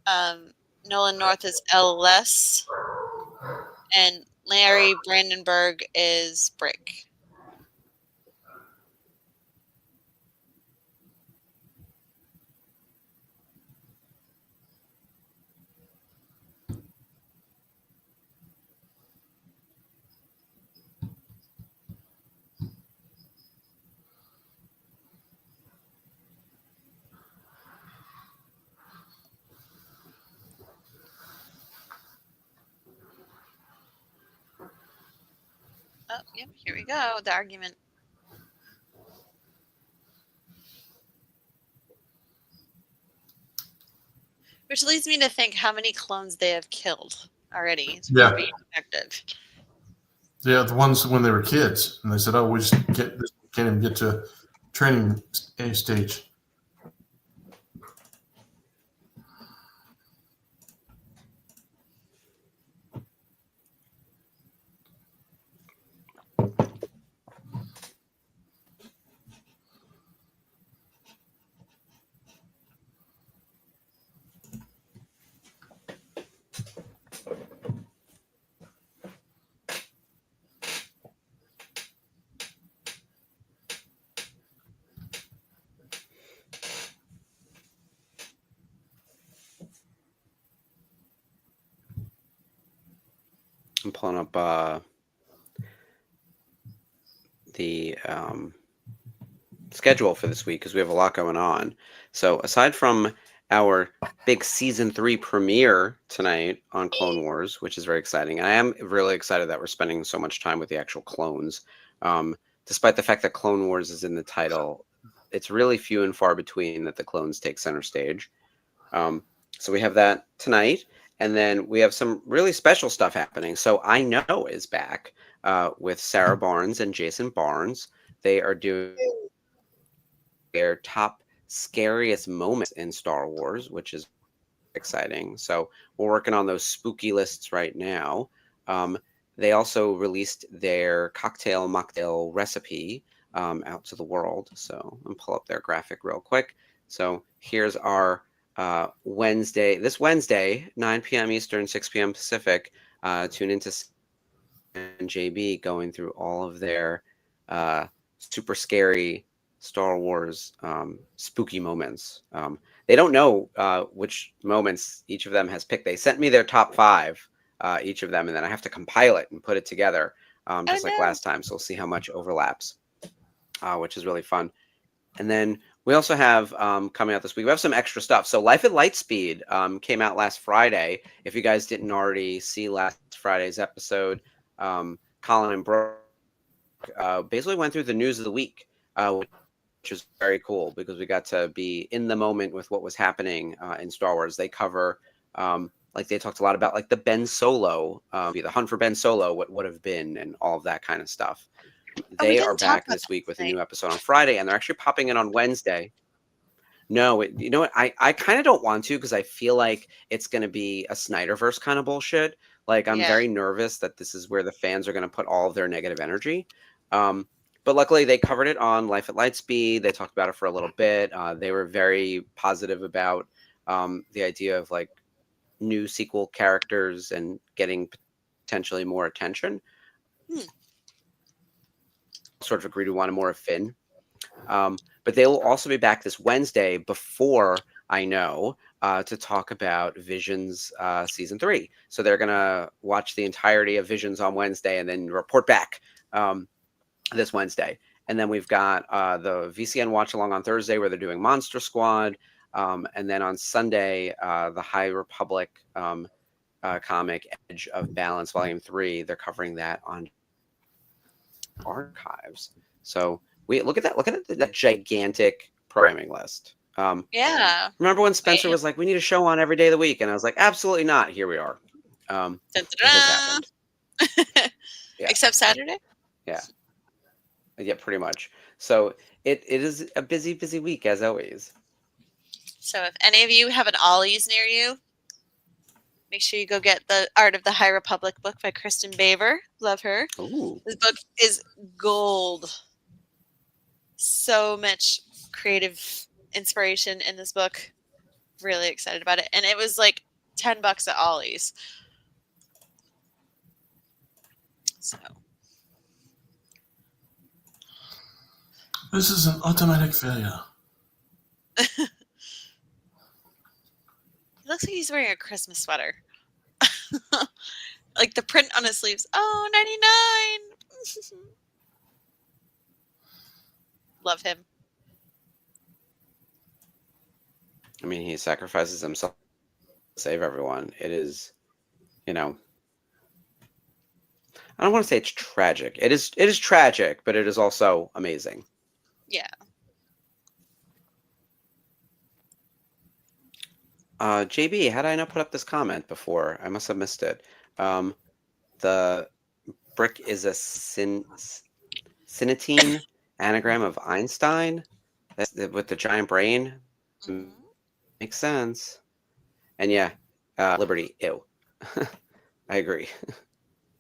[SPEAKER 4] Nolan North is LS. And Larry Brandenburg is Brick. Oh, yep, here we go. The argument. Which leads me to think how many clones they have killed already.
[SPEAKER 3] Yeah.
[SPEAKER 4] Being effective.
[SPEAKER 3] Yeah, the ones when they were kids, and they said, "Oh, we just can't even get to training stage."
[SPEAKER 5] I'm pulling up the schedule for this week because we have a lot going on. So aside from our big season 3 premiere tonight on Clone Wars, which is very exciting, and I am really excited that we're spending so much time with the actual clones. Despite the fact that Clone Wars is in the title, it's really few and far between that the clones take center stage. So we have that tonight. And then we have some really special stuff happening. So I Know is back with Sarah Barnes and Jason Barnes. They are doing their top scariest moments in Star Wars, which is exciting. So we're working on those spooky lists right now. They also released their cocktail mocktail recipe out to the world. So I'm pull up their graphic real quick. So here's our Wednesday. This Wednesday, 9 p.m. Eastern, 6 p.m. Pacific. Tune into and JB going through all of their super scary Star Wars spooky moments. They don't know which moments each of them has picked. They sent me their top 5, each of them, and then I have to compile it and put it together, just like last time. So we'll see how much overlaps, which is really fun. And then we also have coming out this week, we have some extra stuff. So Life at Lightspeed came out last Friday. If you guys didn't already see last Friday's episode, Colin and Brooke basically went through the news of the week, which is very cool because we got to be in the moment with what was happening in Star Wars. They cover, like they talked a lot about like the Ben Solo, the hunt for Ben Solo, what would have been, and all of that kind of stuff. They are back this week with a new episode on Friday, and they're actually popping in on Wednesday. No, you know what? I kind of don't want to because I feel like it's going to be a Snyderverse kind of bullshit. Like I'm very nervous that this is where the fans are going to put all of their negative energy. But luckily they covered it on Life at Lightspeed. They talked about it for a little bit. They were very positive about the idea of like new sequel characters and getting potentially more attention. Sort of agreed we wanted more of Finn. But they will also be back this Wednesday before I know to talk about Visions season 3. So they're going to watch the entirety of Visions on Wednesday and then report back this Wednesday. And then we've got the VCN watch along on Thursday where they're doing Monster Squad. And then on Sunday, the High Republic comic Edge of Balance Volume 3, they're covering that on Archives. So we look at that gigantic programming list. Remember when Spencer was like, we need a show on every day of the week? And I was like, absolutely not. Here we are. It has happened.
[SPEAKER 4] Except Saturday?
[SPEAKER 5] Yeah, pretty much. So it is a busy week as always.
[SPEAKER 4] So if any of you have an Ollie's near you, make sure you go get the Art of the High Republic book by Kristen Baver. Love her.
[SPEAKER 5] Ooh.
[SPEAKER 4] This book is gold. So much creative inspiration in this book. Really excited about it. And it was like $10 at Ollie's. So
[SPEAKER 3] this is an automatic failure.
[SPEAKER 4] It looks like he's wearing a Christmas sweater. Like the print on his sleeves. Oh, 99. Love him.
[SPEAKER 5] I mean, he sacrifices himself to save everyone. It is, I don't want to say it's tragic. It is tragic, but it is also amazing.
[SPEAKER 4] Yeah.
[SPEAKER 5] JB, how did I not put up this comment before? I must have missed it. The brick is a cinetine anagram of Einstein. That's with the giant brain.
[SPEAKER 4] Mm-hmm.
[SPEAKER 5] Makes sense. And yeah, Liberty. Ew. I agree.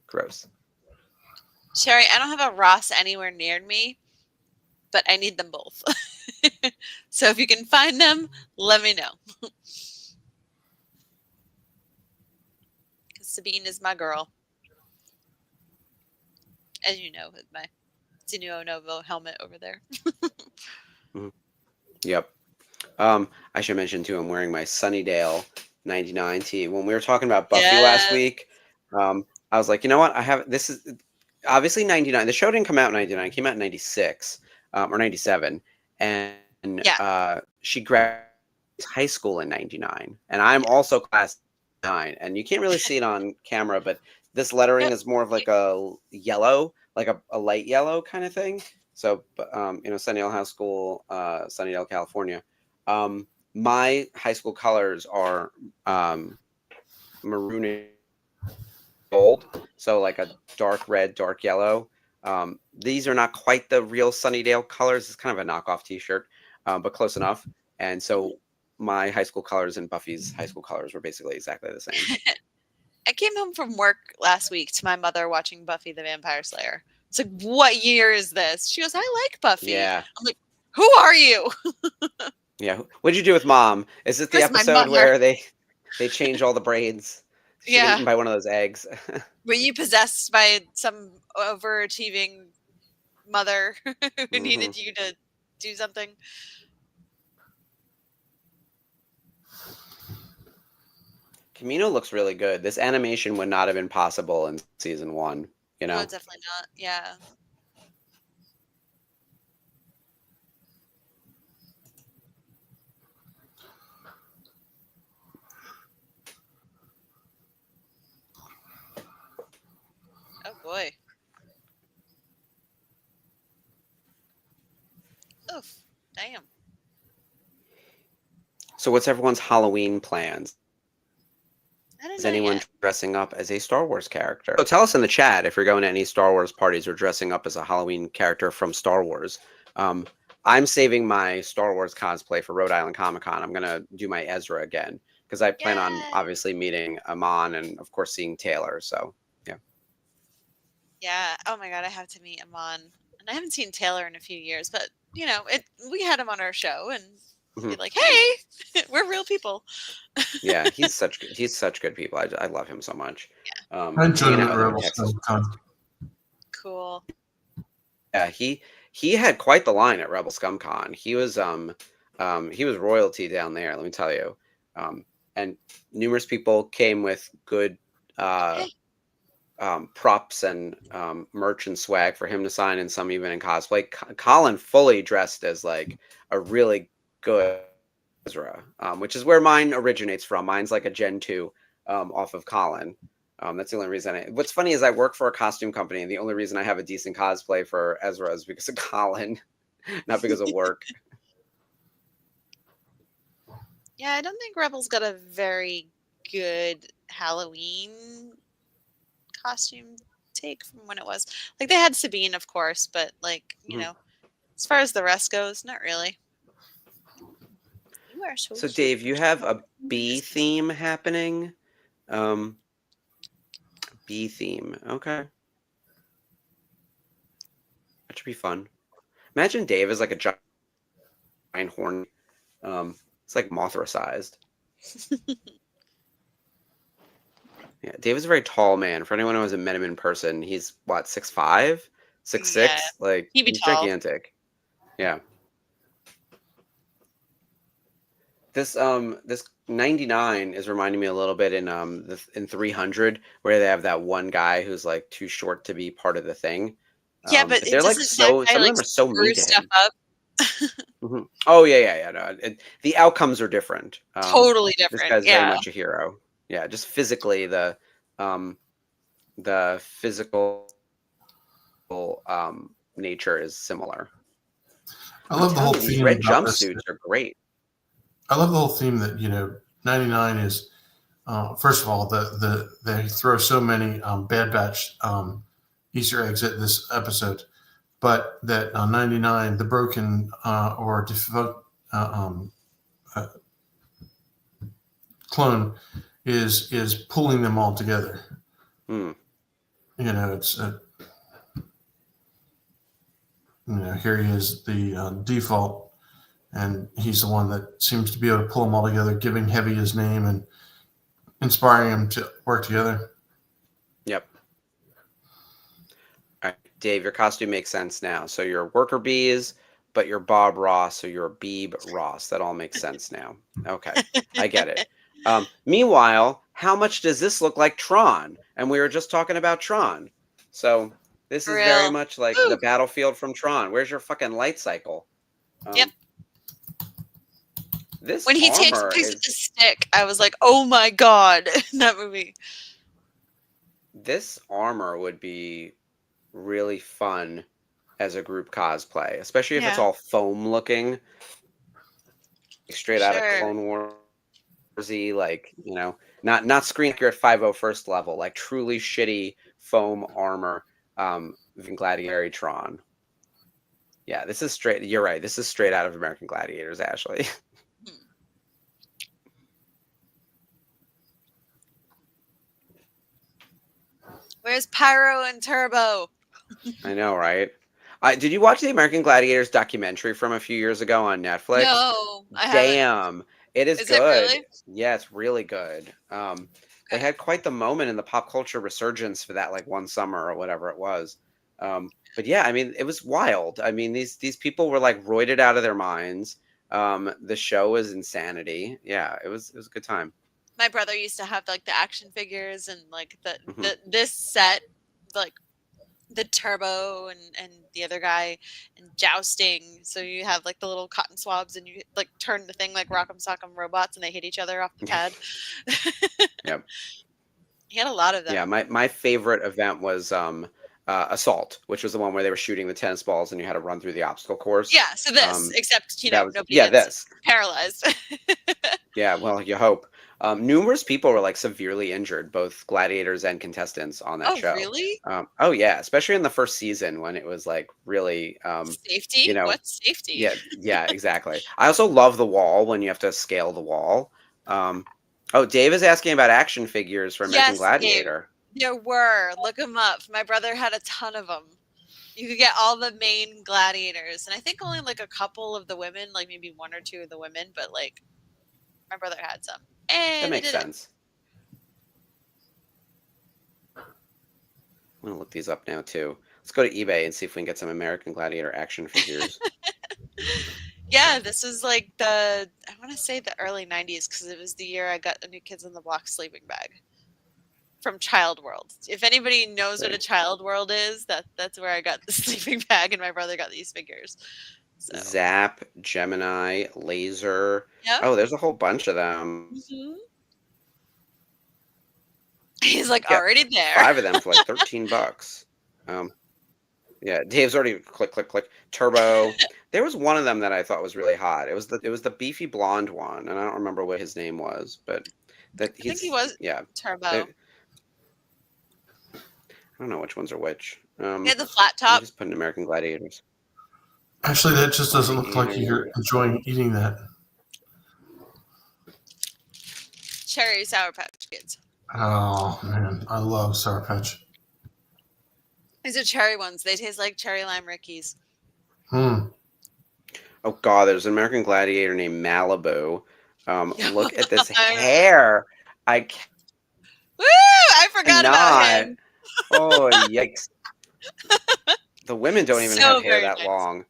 [SPEAKER 5] Gross.
[SPEAKER 4] Sherry, I don't have a Ross anywhere near me, but I need them both. So if you can find them, let me know. Because Sabine is my girl. As you know, with my Sinuo Novo helmet over there.
[SPEAKER 5] Yep. I should mention too, I'm wearing my Sunnydale 99 tee. When we were talking about Buffy last week, I was like, you know what? This is obviously 99. The show didn't come out in 99. It came out in 96 or 97. And she graduated high school in 99. And I'm also class 9. And you can't really see it on camera, but this lettering is more of like a yellow, like a light yellow kind of thing. So, Sunnydale High School, Sunnydale, California. My high school colors are maroon and gold, so like a dark red, dark yellow. These are not quite the real Sunnydale colors. It's kind of a knockoff T-shirt, but close enough. And so my high school colors and Buffy's high school colors were basically exactly the same.
[SPEAKER 4] I came home from work last week to my mother watching Buffy the Vampire Slayer. It's like, what year is this? She goes, I like Buffy.
[SPEAKER 5] Yeah.
[SPEAKER 4] I'm like, who are you?
[SPEAKER 5] Yeah. What'd you do with Mom? Is it the
[SPEAKER 4] Where's my
[SPEAKER 5] episode
[SPEAKER 4] mother?
[SPEAKER 5] where they change all the braids? She got
[SPEAKER 4] Yeah.
[SPEAKER 5] eaten by one of those eggs.
[SPEAKER 4] Were you possessed by some overachieving mother who needed you to do something?
[SPEAKER 5] Camino looks really good. This animation would not have been possible in season 1, you know?
[SPEAKER 4] No, definitely not. Yeah. Oh boy. Oof. Damn.
[SPEAKER 5] So what's everyone's Halloween plans?
[SPEAKER 4] I don't
[SPEAKER 5] Is
[SPEAKER 4] know
[SPEAKER 5] anyone
[SPEAKER 4] yet.
[SPEAKER 5] dressing up as a Star Wars character? So tell us in the chat if you're going to any Star Wars parties or dressing up as a Halloween character from Star Wars. I'm saving my Star Wars cosplay for Rhode Island Comic Con. I'm going to do my Ezra again because I plan on
[SPEAKER 4] Yay.
[SPEAKER 5] obviously meeting Amon and of course seeing Taylor. So yeah.
[SPEAKER 4] Yeah. Oh my god, I have to meet Amon. And I haven't seen Taylor in a few years, but you know, we had him on our show and be like, hey, we're real people.
[SPEAKER 5] Yeah, he's such good people. I love him so much.
[SPEAKER 4] Yeah.
[SPEAKER 3] I enjoyed
[SPEAKER 5] Hanging
[SPEAKER 3] him
[SPEAKER 5] out
[SPEAKER 3] at
[SPEAKER 5] with him in
[SPEAKER 3] Rebel
[SPEAKER 5] Texas.
[SPEAKER 3] Con.
[SPEAKER 4] Cool.
[SPEAKER 5] Yeah, he had quite the line at Rebel Scum Con. He was royalty down there, let me tell you. And numerous people came with good props and merch and swag for him to sign, and some even in cosplay. Colin fully dressed as like a really good Ezra, which is where mine originates from. Mine's like a Gen 2 off of Colin. That's the only reason. What's funny is I work for a costume company, and the only reason I have a decent cosplay for Ezra is because of Colin, not because of work.
[SPEAKER 4] Yeah, I don't think Rebel's got a very good Halloween costume take from when it was. Like they had Sabine, of course, but like, you know, as far as the rest goes, not really. You are
[SPEAKER 5] So Dave, you have a bee theme happening. Bee theme. Okay. That should be fun. Imagine Dave is like a giant horn. It's like Mothra sized. Yeah, Dave is a very tall man. For anyone who hasn't met him in person, he's what, 6'5", 6'6"?
[SPEAKER 4] Yeah,
[SPEAKER 5] Like
[SPEAKER 4] he'd be
[SPEAKER 5] he's
[SPEAKER 4] tall.
[SPEAKER 5] gigantic. Yeah. This 99 is reminding me a little bit in 300 where they have that one guy who's like too short to be part of the thing.
[SPEAKER 4] Yeah, but
[SPEAKER 5] they're like some of them are so mean to him.
[SPEAKER 4] Up.
[SPEAKER 5] Oh yeah. No, the outcomes are different.
[SPEAKER 4] Totally different.
[SPEAKER 5] This guy's very much a hero. Yeah, just physically the physical nature is similar.
[SPEAKER 3] I love the whole theme.
[SPEAKER 5] These red jumpsuits are great.
[SPEAKER 3] I love the whole theme that 99 is. First of all, they throw so many Bad Batch Easter eggs at this episode, but that 99, the broken or defunct clone is pulling them all together. It's here he is, the default, and he's the one that seems to be able to pull them all together, giving Heavy his name and inspiring them to work together.
[SPEAKER 5] Yep. All right, Dave, your costume makes sense now. So you're worker bees, but you're Bob Ross, so you're Beeb Ross. That all makes sense now. Okay, I get it. Meanwhile, how much does this look like Tron? And we were just talking about Tron. So this is very much like the battlefield from Tron. Where's your fucking light cycle?
[SPEAKER 4] Yep.
[SPEAKER 5] This
[SPEAKER 4] when he takes a piece of the stick, I was like, oh my god, in that movie.
[SPEAKER 5] This armor would be really fun as a group cosplay, especially if it's all foam looking, straight out of Clone Warsy, like, not screen accurate 501st level, like truly shitty foam armor, in Gladiator Tron. Yeah, this is straight. You're right. This is straight out of American Gladiators, Ashley.
[SPEAKER 4] Where's Pyro and Turbo?
[SPEAKER 5] I know, right? Did you watch the American Gladiators documentary from a few years ago on Netflix?
[SPEAKER 4] No, I haven't.
[SPEAKER 5] Damn, it is
[SPEAKER 4] Is it
[SPEAKER 5] good.
[SPEAKER 4] really?
[SPEAKER 5] Yeah, it's really good. They
[SPEAKER 4] Okay.
[SPEAKER 5] had quite the moment in the pop culture resurgence for that like one summer or whatever it was. But yeah, I mean, it was wild. I mean, these people were like roided out of their minds. The show was insanity. Yeah, it was a good time.
[SPEAKER 4] My brother used to have like the action figures and like
[SPEAKER 5] Mhm.
[SPEAKER 4] this set, like the Turbo and the other guy and jousting. So you have like the little cotton swabs and you like turn the thing like Rock'em Sock'em robots and they hit each other off the pad.
[SPEAKER 5] Yeah.
[SPEAKER 4] He had a lot of them.
[SPEAKER 5] Yeah, my favorite event was Assault, which was the one where they were shooting the tennis balls and you had to run through the obstacle course.
[SPEAKER 4] Yeah, so this, except
[SPEAKER 5] That was
[SPEAKER 4] nobody
[SPEAKER 5] yeah,
[SPEAKER 4] gets
[SPEAKER 5] this.
[SPEAKER 4] paralyzed.
[SPEAKER 5] Yeah, well, you hope. Numerous people were like severely injured, both gladiators and contestants on that
[SPEAKER 4] Oh,
[SPEAKER 5] show.
[SPEAKER 4] really?
[SPEAKER 5] Oh yeah, especially in the first season when it was like really,
[SPEAKER 4] Safety?
[SPEAKER 5] you know,
[SPEAKER 4] What's safety?
[SPEAKER 5] yeah, exactly. I also love the wall when you have to scale the wall. Oh, Dave is asking about action figures for American
[SPEAKER 4] Yes, Dave.
[SPEAKER 5] Gladiator.
[SPEAKER 4] There were. Look them up. My brother had a ton of them. You could get all the main gladiators, and I think only like a couple of the women, like maybe one or two of the women, but like my brother had some,
[SPEAKER 5] That
[SPEAKER 4] and they
[SPEAKER 5] makes
[SPEAKER 4] did it.
[SPEAKER 5] sense. I'm gonna look these up now too. Let's go to eBay and see if we can get some American Gladiator action figures.
[SPEAKER 4] Yeah, this was like I want to say the early '90s because it was the year I got a New Kids on the Block sleeping bag from Child World. If anybody knows what a Child World is, that's where I got the sleeping bag, and my brother got these figures. So
[SPEAKER 5] Zap, Gemini, Laser.
[SPEAKER 4] yeah.
[SPEAKER 5] Oh, there's a whole bunch of them.
[SPEAKER 4] Mhm. He's like
[SPEAKER 5] Yeah,
[SPEAKER 4] already there.
[SPEAKER 5] 5 of them for like $13. Yeah, Dave's already click. Turbo. There was one of them that I thought was really hot. It was the beefy blonde one, and I don't remember what his name was, but
[SPEAKER 4] I think he was Turbo.
[SPEAKER 5] I don't know which ones are which.
[SPEAKER 4] He had the flat
[SPEAKER 5] Let me
[SPEAKER 4] top.
[SPEAKER 5] just put in American Gladiators.
[SPEAKER 3] Actually, that just doesn't look like you're enjoying eating that.
[SPEAKER 4] Cherry Sour Patch Kids.
[SPEAKER 3] Oh man, I love Sour Patch.
[SPEAKER 4] These are cherry ones. They taste like cherry lime Rickies.
[SPEAKER 3] Hmm.
[SPEAKER 5] Oh God, there's an American Gladiator named Malibu. Look at this hair.
[SPEAKER 4] Woo! I forgot about him.
[SPEAKER 5] Oh yikes! The women don't even
[SPEAKER 4] So
[SPEAKER 5] have hair
[SPEAKER 4] very
[SPEAKER 5] that
[SPEAKER 4] nice.
[SPEAKER 5] long.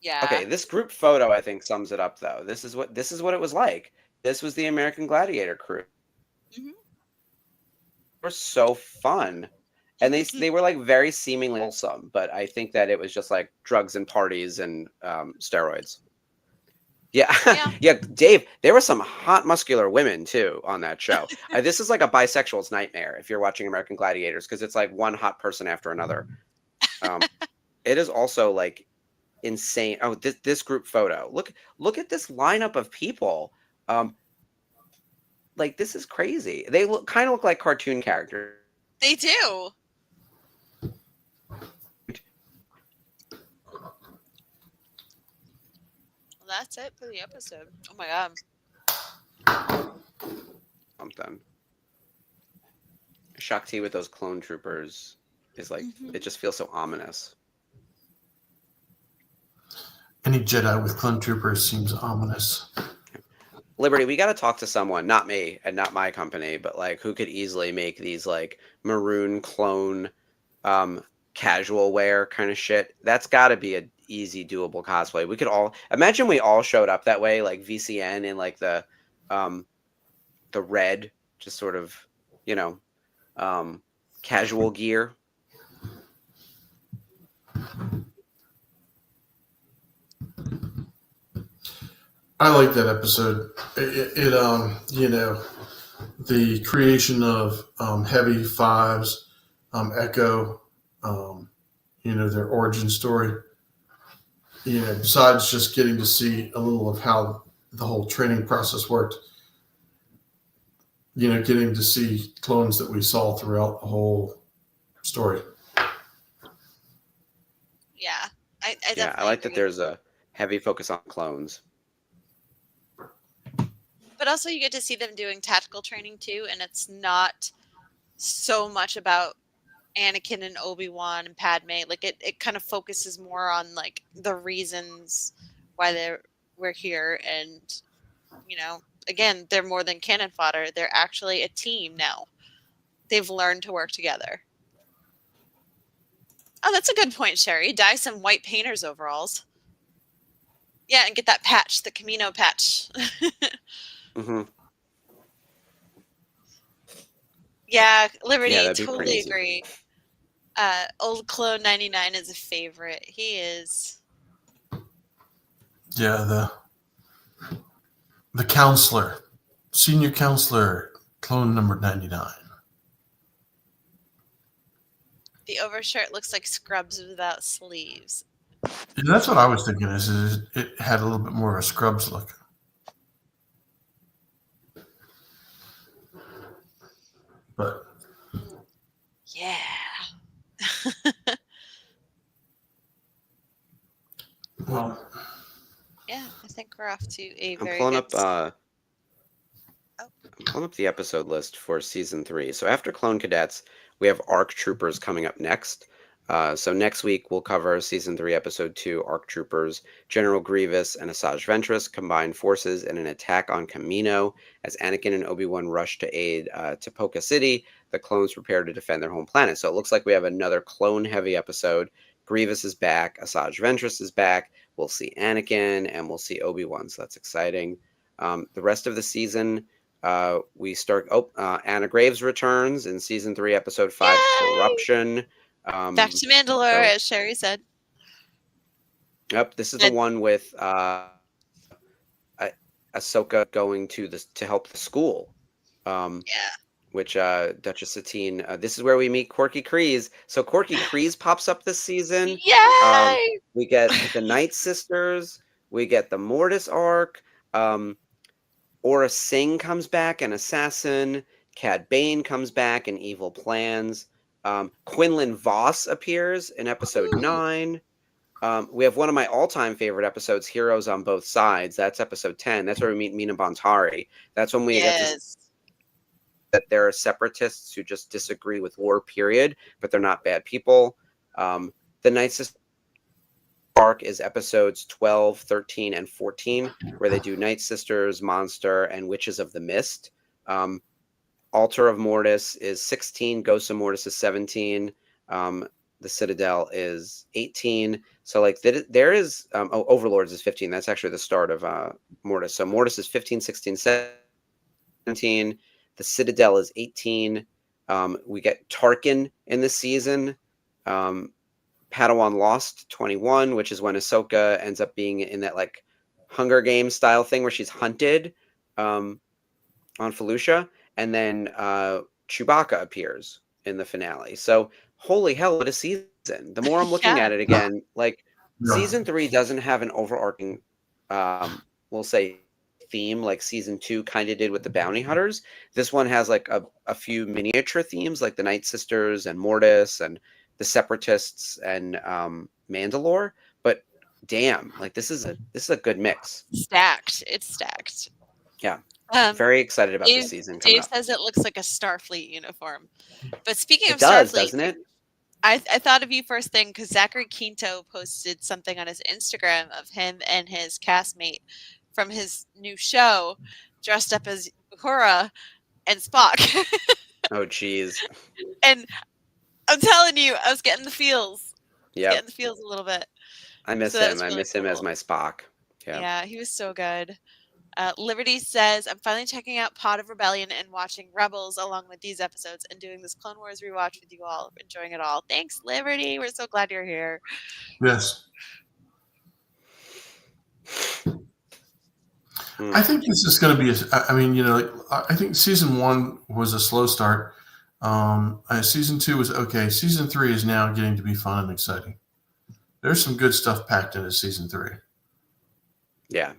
[SPEAKER 4] Yeah.
[SPEAKER 5] Okay, this group photo I think sums it up though. This is what it was like. This was the American Gladiator crew.
[SPEAKER 4] Mhm.
[SPEAKER 5] They were so fun. And they were like very seemingly wholesome, but I think that it was just like drugs and parties and steroids. Yeah.
[SPEAKER 4] Yeah.
[SPEAKER 5] Yeah, Dave, there were some hot muscular women too on that show. This is like a bisexual's nightmare if you're watching American Gladiators because it's like one hot person after another. It is also like insane. Oh, this group photo. Look at this lineup of people. Like this is crazy. They kind of look like cartoon characters.
[SPEAKER 4] They do. Well, that's it for the episode. Oh my god.
[SPEAKER 5] Something. Shakti with those clone troopers is like it just feels so ominous.
[SPEAKER 3] Any Jedi with clone troopers seems ominous.
[SPEAKER 5] Liberty, we got to talk to someone, not me and not my company, but like who could easily make these like maroon clone casual wear kind of shit. That's got to be an easy doable cosplay. We could all imagine we all showed up that way, like VCN in like the red, just sort of, casual gear.
[SPEAKER 3] I like that episode. The creation of Heavy Fives, Echo, their origin story. Besides just getting to see a little of how the whole training process worked, getting to see clones that we saw throughout the whole story.
[SPEAKER 4] Yeah. I
[SPEAKER 5] I like that there's a heavy focus on clones.
[SPEAKER 4] But also you get to see them doing tactical training too, and it's not so much about Anakin and Obi-Wan and Padme. Like it kind of focuses more on like the reasons why we're here, and again, they're more than cannon fodder. They're actually a team now. They've learned to work together. Oh, that's a good point, Sherry. Dye some white painter's overalls. Yeah, and get that patch, the Camino patch.
[SPEAKER 5] Mm-hmm.
[SPEAKER 4] Yeah, Liberty,
[SPEAKER 5] Yeah, that'd be
[SPEAKER 4] totally
[SPEAKER 5] pretty easy.
[SPEAKER 4] agree. Old Clone 99 is a favorite. He is.
[SPEAKER 3] Yeah, the counselor, senior counselor, clone number 99.
[SPEAKER 4] The overshirt looks like Scrubs without sleeves.
[SPEAKER 3] Yeah, that's what I was thinking. Is it had a little bit more of a Scrubs look. But
[SPEAKER 4] Yeah.
[SPEAKER 3] well,
[SPEAKER 4] Yeah, I think we're off to a
[SPEAKER 5] I'm
[SPEAKER 4] very
[SPEAKER 5] pulling
[SPEAKER 4] good
[SPEAKER 5] up. I'm pulling up the episode list for season 3. So after Clone Cadets, we have ARC Troopers coming up next. So next week we'll cover season 3, episode 2, ARC Troopers. General Grievous and Asajj Ventress combine forces in an attack on Camino as Anakin and Obi-Wan rush to aid Tipoca City. The clones prepare to defend their home planet. So it looks like we have another clone-heavy episode. Grievous is back. Asajj Ventress is back. We'll see Anakin and we'll see Obi-Wan. So that's exciting. The rest of the season, we start. Anna Graves returns in season 3, episode 5,
[SPEAKER 4] Yay!
[SPEAKER 5] Corruption.
[SPEAKER 4] Back to Mandalore, as Sherry said.
[SPEAKER 5] Yep, this is the one with Ahsoka going to help the school.
[SPEAKER 4] Yeah.
[SPEAKER 5] Which Duchess Satine. This is where we meet Corky Kryze. So Corky Kryze pops up this season.
[SPEAKER 4] Yay!
[SPEAKER 5] We get the Night Sisters. We get the Mortis arc. Aura Singh comes back, an assassin. Cad Bane comes back, in Evil Plans. Quinlan Voss appears in episode 9. We have one of my all-time favorite episodes, Heroes on Both Sides. That's episode 10. That's where we meet Mina Bontari. That's when we get to that there are separatists who just disagree with war, period, but they're not bad people. The Night Sisters arc is episodes 12, 13, and 14, where they do Night Sisters, Monster, and Witches of the Mist. Altar of Mortis is 16, Ghosts of Mortis is 17, the Citadel is 18. So like there is Overlords is 15. That's actually the start of Mortis. So Mortis is 15, 16, 17. The Citadel is 18. We get Tarkin in this season. Padawan Lost 21, which is when Ahsoka ends up being in that like Hunger Games style thing where she's hunted on Felucia, and then Chewbacca appears in the finale. So holy hell, what a season! The more I'm looking at it again, like season 3 doesn't have an overarching, we'll say, theme like season 2 kind of did with the Bounty Hunters. This one has like a few miniature themes like the Night Sisters and Mortis and the Separatists and Mandalore, but damn, like this is a good mix.
[SPEAKER 4] Stacked. It's stacked.
[SPEAKER 5] Yeah. Very excited about this season.
[SPEAKER 4] Dave says it looks like a Starfleet uniform. But speaking of
[SPEAKER 5] Starfleet,
[SPEAKER 4] doesn't
[SPEAKER 5] it?
[SPEAKER 4] I thought of you first thing because Zachary Quinto posted something on his Instagram of him and his castmate from his new show dressed up as Uhura and Spock.
[SPEAKER 5] Oh, geez.
[SPEAKER 4] And I'm telling you, I was getting the feels.
[SPEAKER 5] Yeah.
[SPEAKER 4] Getting the feels a little bit.
[SPEAKER 5] I miss him. Really I miss him as my Spock.
[SPEAKER 4] Yeah, he was so good. Liberty says, I'm finally checking out Pod of Rebellion and watching Rebels along with these episodes and doing this Clone Wars rewatch with you all. Enjoying it all. Thanks, Liberty. We're so glad you're here.
[SPEAKER 3] Yes. I think this is going to be, I think season 1 was a slow start. Season 2 was okay. Season 3 is now getting to be fun and exciting. There's some good stuff packed into season 3.
[SPEAKER 5] Yeah.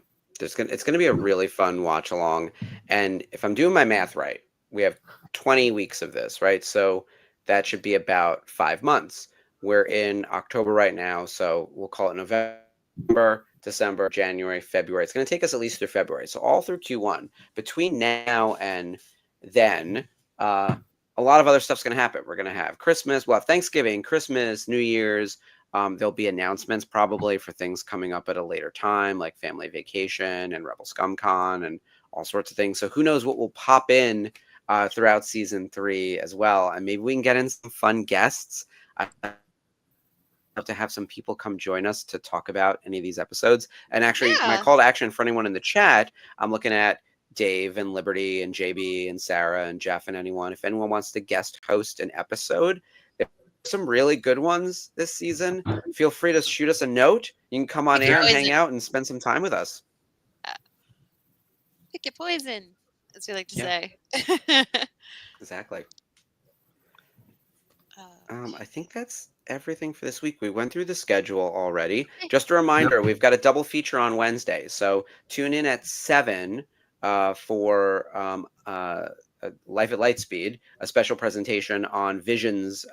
[SPEAKER 5] It's going to be a really fun watch along. And if I'm doing my math right, we have 20 weeks of this, right? So that should be about 5 months. We're in October right now, so we'll call it November, December, January, February. It's going to take us at least through February. So all through Q1. Between now and then, a lot of other stuff's going to happen. We're going to have Christmas. We'll have Thanksgiving, Christmas, New Year's. There'll be announcements probably for things coming up at a later time, like Family Vacation and Rebel Scum Con and all sorts of things. So who knows what will pop in throughout season 3 as well. And maybe we can get in some fun guests. I'd love to have some people come join us to talk about any of these episodes. And actually, my call to action for anyone in the chat, I'm looking at Dave and Liberty and JB and Sarah and Jeff and anyone. If anyone wants to guest host an episode, there's some really good ones this season. Feel free to shoot us a note. You can come on air and hang out and spend some time with us.
[SPEAKER 4] Pick your poison, as we like to say.
[SPEAKER 5] Exactly. I think that's everything for this week. We went through the schedule already. Just a reminder, we've got a double feature on Wednesday. So tune in at 7 for Life at Lightspeed, a special presentation on Visions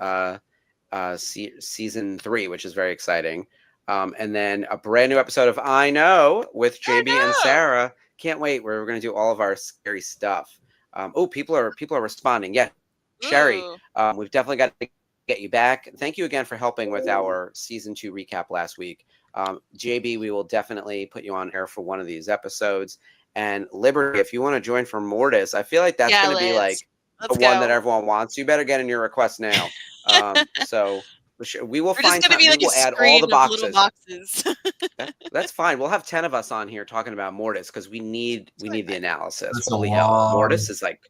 [SPEAKER 5] season 3, which is very exciting. And then a brand new episode of I Know with JB and Sarah. Can't wait. We're going to do all of our scary stuff. People are responding. Yeah, Sherry, we've definitely got to get you back. Thank you again for helping with our season 2 recap last week. JB, we will definitely put you on air for one of these episodes. And Liberty, if you want to join for Mortis, I feel like that's going to be like the one that everyone wants. You better get in your request now. So we will find time. We will add all the boxes. That's fine. We'll have 10 of us on here talking about Mortis because we need the analysis. Holy hell, Mortis is like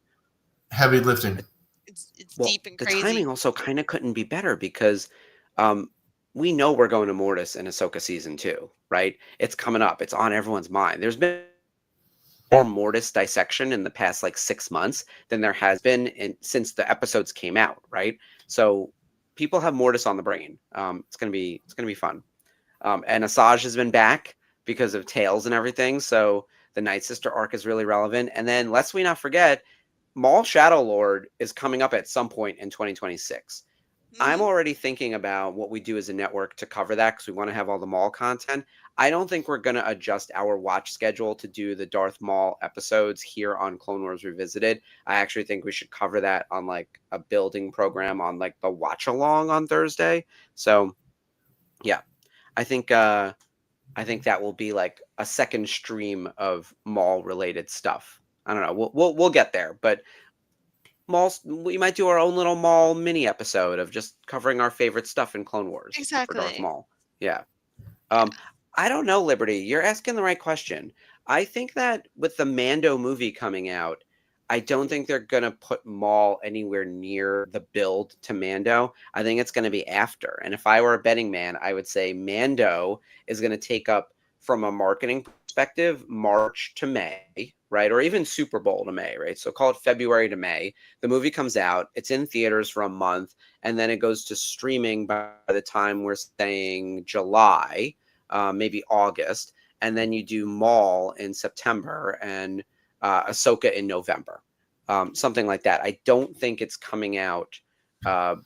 [SPEAKER 3] heavy lifting.
[SPEAKER 4] It's deep and crazy.
[SPEAKER 5] The timing also kind of couldn't be better because we know we're going to Mortis in Ahsoka season 2, right? It's coming up. It's on everyone's mind. There's been more Mortis dissection in the past like 6 months than there has been since the episodes came out, right? So people have Mortis on the brain. It's gonna be fun. And Asajj has been back because of Tales and everything. So the Night Sister arc is really relevant. And then lest we not forget, Maul Shadow Lord is coming up at some point in 2026. I'm already thinking about what we do as a network to cover that because we want to have all the Maul content. I don't think we're going to adjust our watch schedule to do the Darth Maul episodes here on Clone Wars Revisited. I actually think we should cover that on like a building program on like the watch along on Thursday. So yeah, I think that will be like a second stream of Maul related stuff. I don't know. We'll get there, but we might do our own little Maul mini episode of just covering our favorite stuff in Clone Wars.
[SPEAKER 4] Exactly.
[SPEAKER 5] For Darth Maul. Yeah. I don't know, Liberty. You're asking the right question. I think that with the Mando movie coming out, I don't think they're going to put Maul anywhere near the build to Mando. I think it's going to be after. And if I were a betting man, I would say Mando is going to take up, from a marketing perspective, March to May, right? Or even Super Bowl to May, right? So call it February to May. The movie comes out, it's in theaters for a month, and then it goes to streaming by the time we're saying July, maybe August. And then you do Maul in September and Ahsoka in November. Something like that. I don't think it's coming out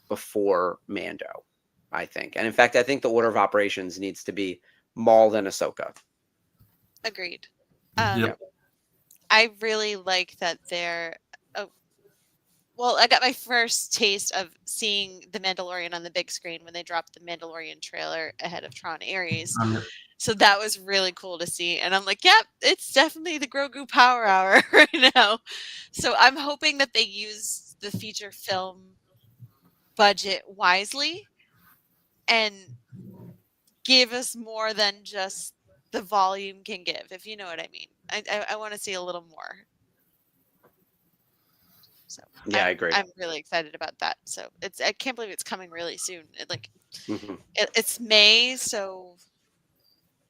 [SPEAKER 5] before Mando, I think. And in fact, I think the order of operations needs to be Maul then Ahsoka.
[SPEAKER 4] Agreed.
[SPEAKER 3] Yep.
[SPEAKER 4] I really like that they're. Well, I got my first taste of seeing The Mandalorian on the big screen when they dropped the Mandalorian trailer ahead of Tron Ares. So that was really cool to see. And I'm like, yep, it's definitely the Grogu Power Hour right now. So I'm hoping that they use the feature film budget wisely and give us more than just the volume can give, if you know what I mean. I want to see a little more. So
[SPEAKER 5] yeah, I agree.
[SPEAKER 4] I'm really excited about that. So I can't believe it's coming really soon. It's May, so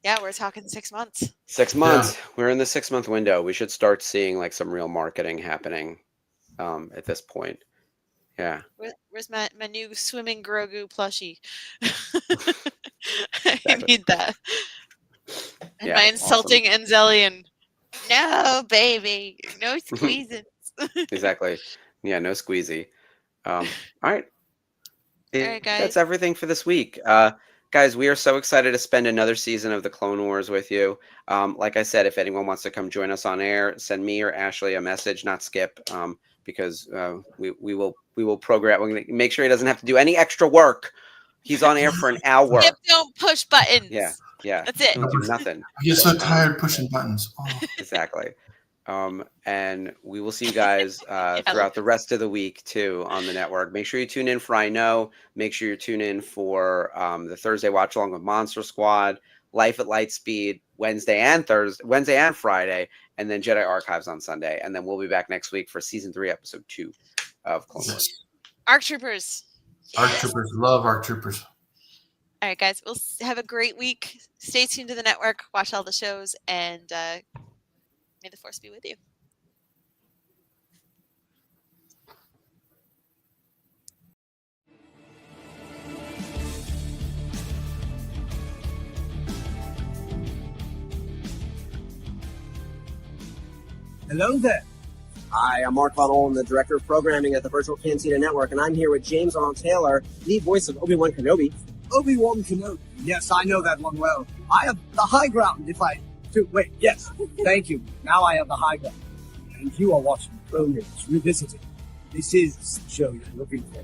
[SPEAKER 4] yeah, we're talking 6 months.
[SPEAKER 5] 6 months. Yeah. We're in the 6 month window. We should start seeing like some real marketing happening at this point. Yeah.
[SPEAKER 4] Where's my new swimming Grogu plushie? I need that. And my insulting awesome. Anzelian. No, baby. No squeezing.
[SPEAKER 5] Exactly. Yeah, no squeezy. All right.
[SPEAKER 4] All right, guys.
[SPEAKER 5] That's everything for this week. Guys, we are so excited to spend another season of the Clone Wars with you. Like I said, if anyone wants to come join us on air, send me or Ashley a message, not Skip. because we will program. We're going to make sure he doesn't have to do any extra work. He's on air for an hour.
[SPEAKER 4] Skip, don't push buttons.
[SPEAKER 5] Yeah.
[SPEAKER 4] That's it.
[SPEAKER 5] Don't do nothing.
[SPEAKER 3] I get so tired pushing buttons. Oh.
[SPEAKER 5] Exactly. And we will see you guys throughout the rest of the week too on the network. Make sure you tune in for I Know. Make sure you tune in for the Thursday watch along with Monster Squad, Life at Lightspeed, Wednesday and Friday, and then Jedi Archives on Sunday. And then we'll be back next week for season 3, episode 2 of Clone Wars.
[SPEAKER 4] ARC Troopers.
[SPEAKER 3] ARC Troopers, love ARC Troopers.
[SPEAKER 4] All right, guys. We'll have a great week. Stay tuned to the network. Watch all the shows, and may the Force be with you.
[SPEAKER 1] Hello there. Hi, I'm Mark Buttle. I'm the Director of Programming at the Virtual Cantina Network, and I'm here with James Arnold Taylor, lead voice of Obi-Wan Kenobi. Obi-Wan Kenobi. Yes, I know that one well. I have the high ground if I do. Wait, yes. Thank you. Now I have the high ground. And you are watching Clone Wars Revisited. This is the show you're looking for.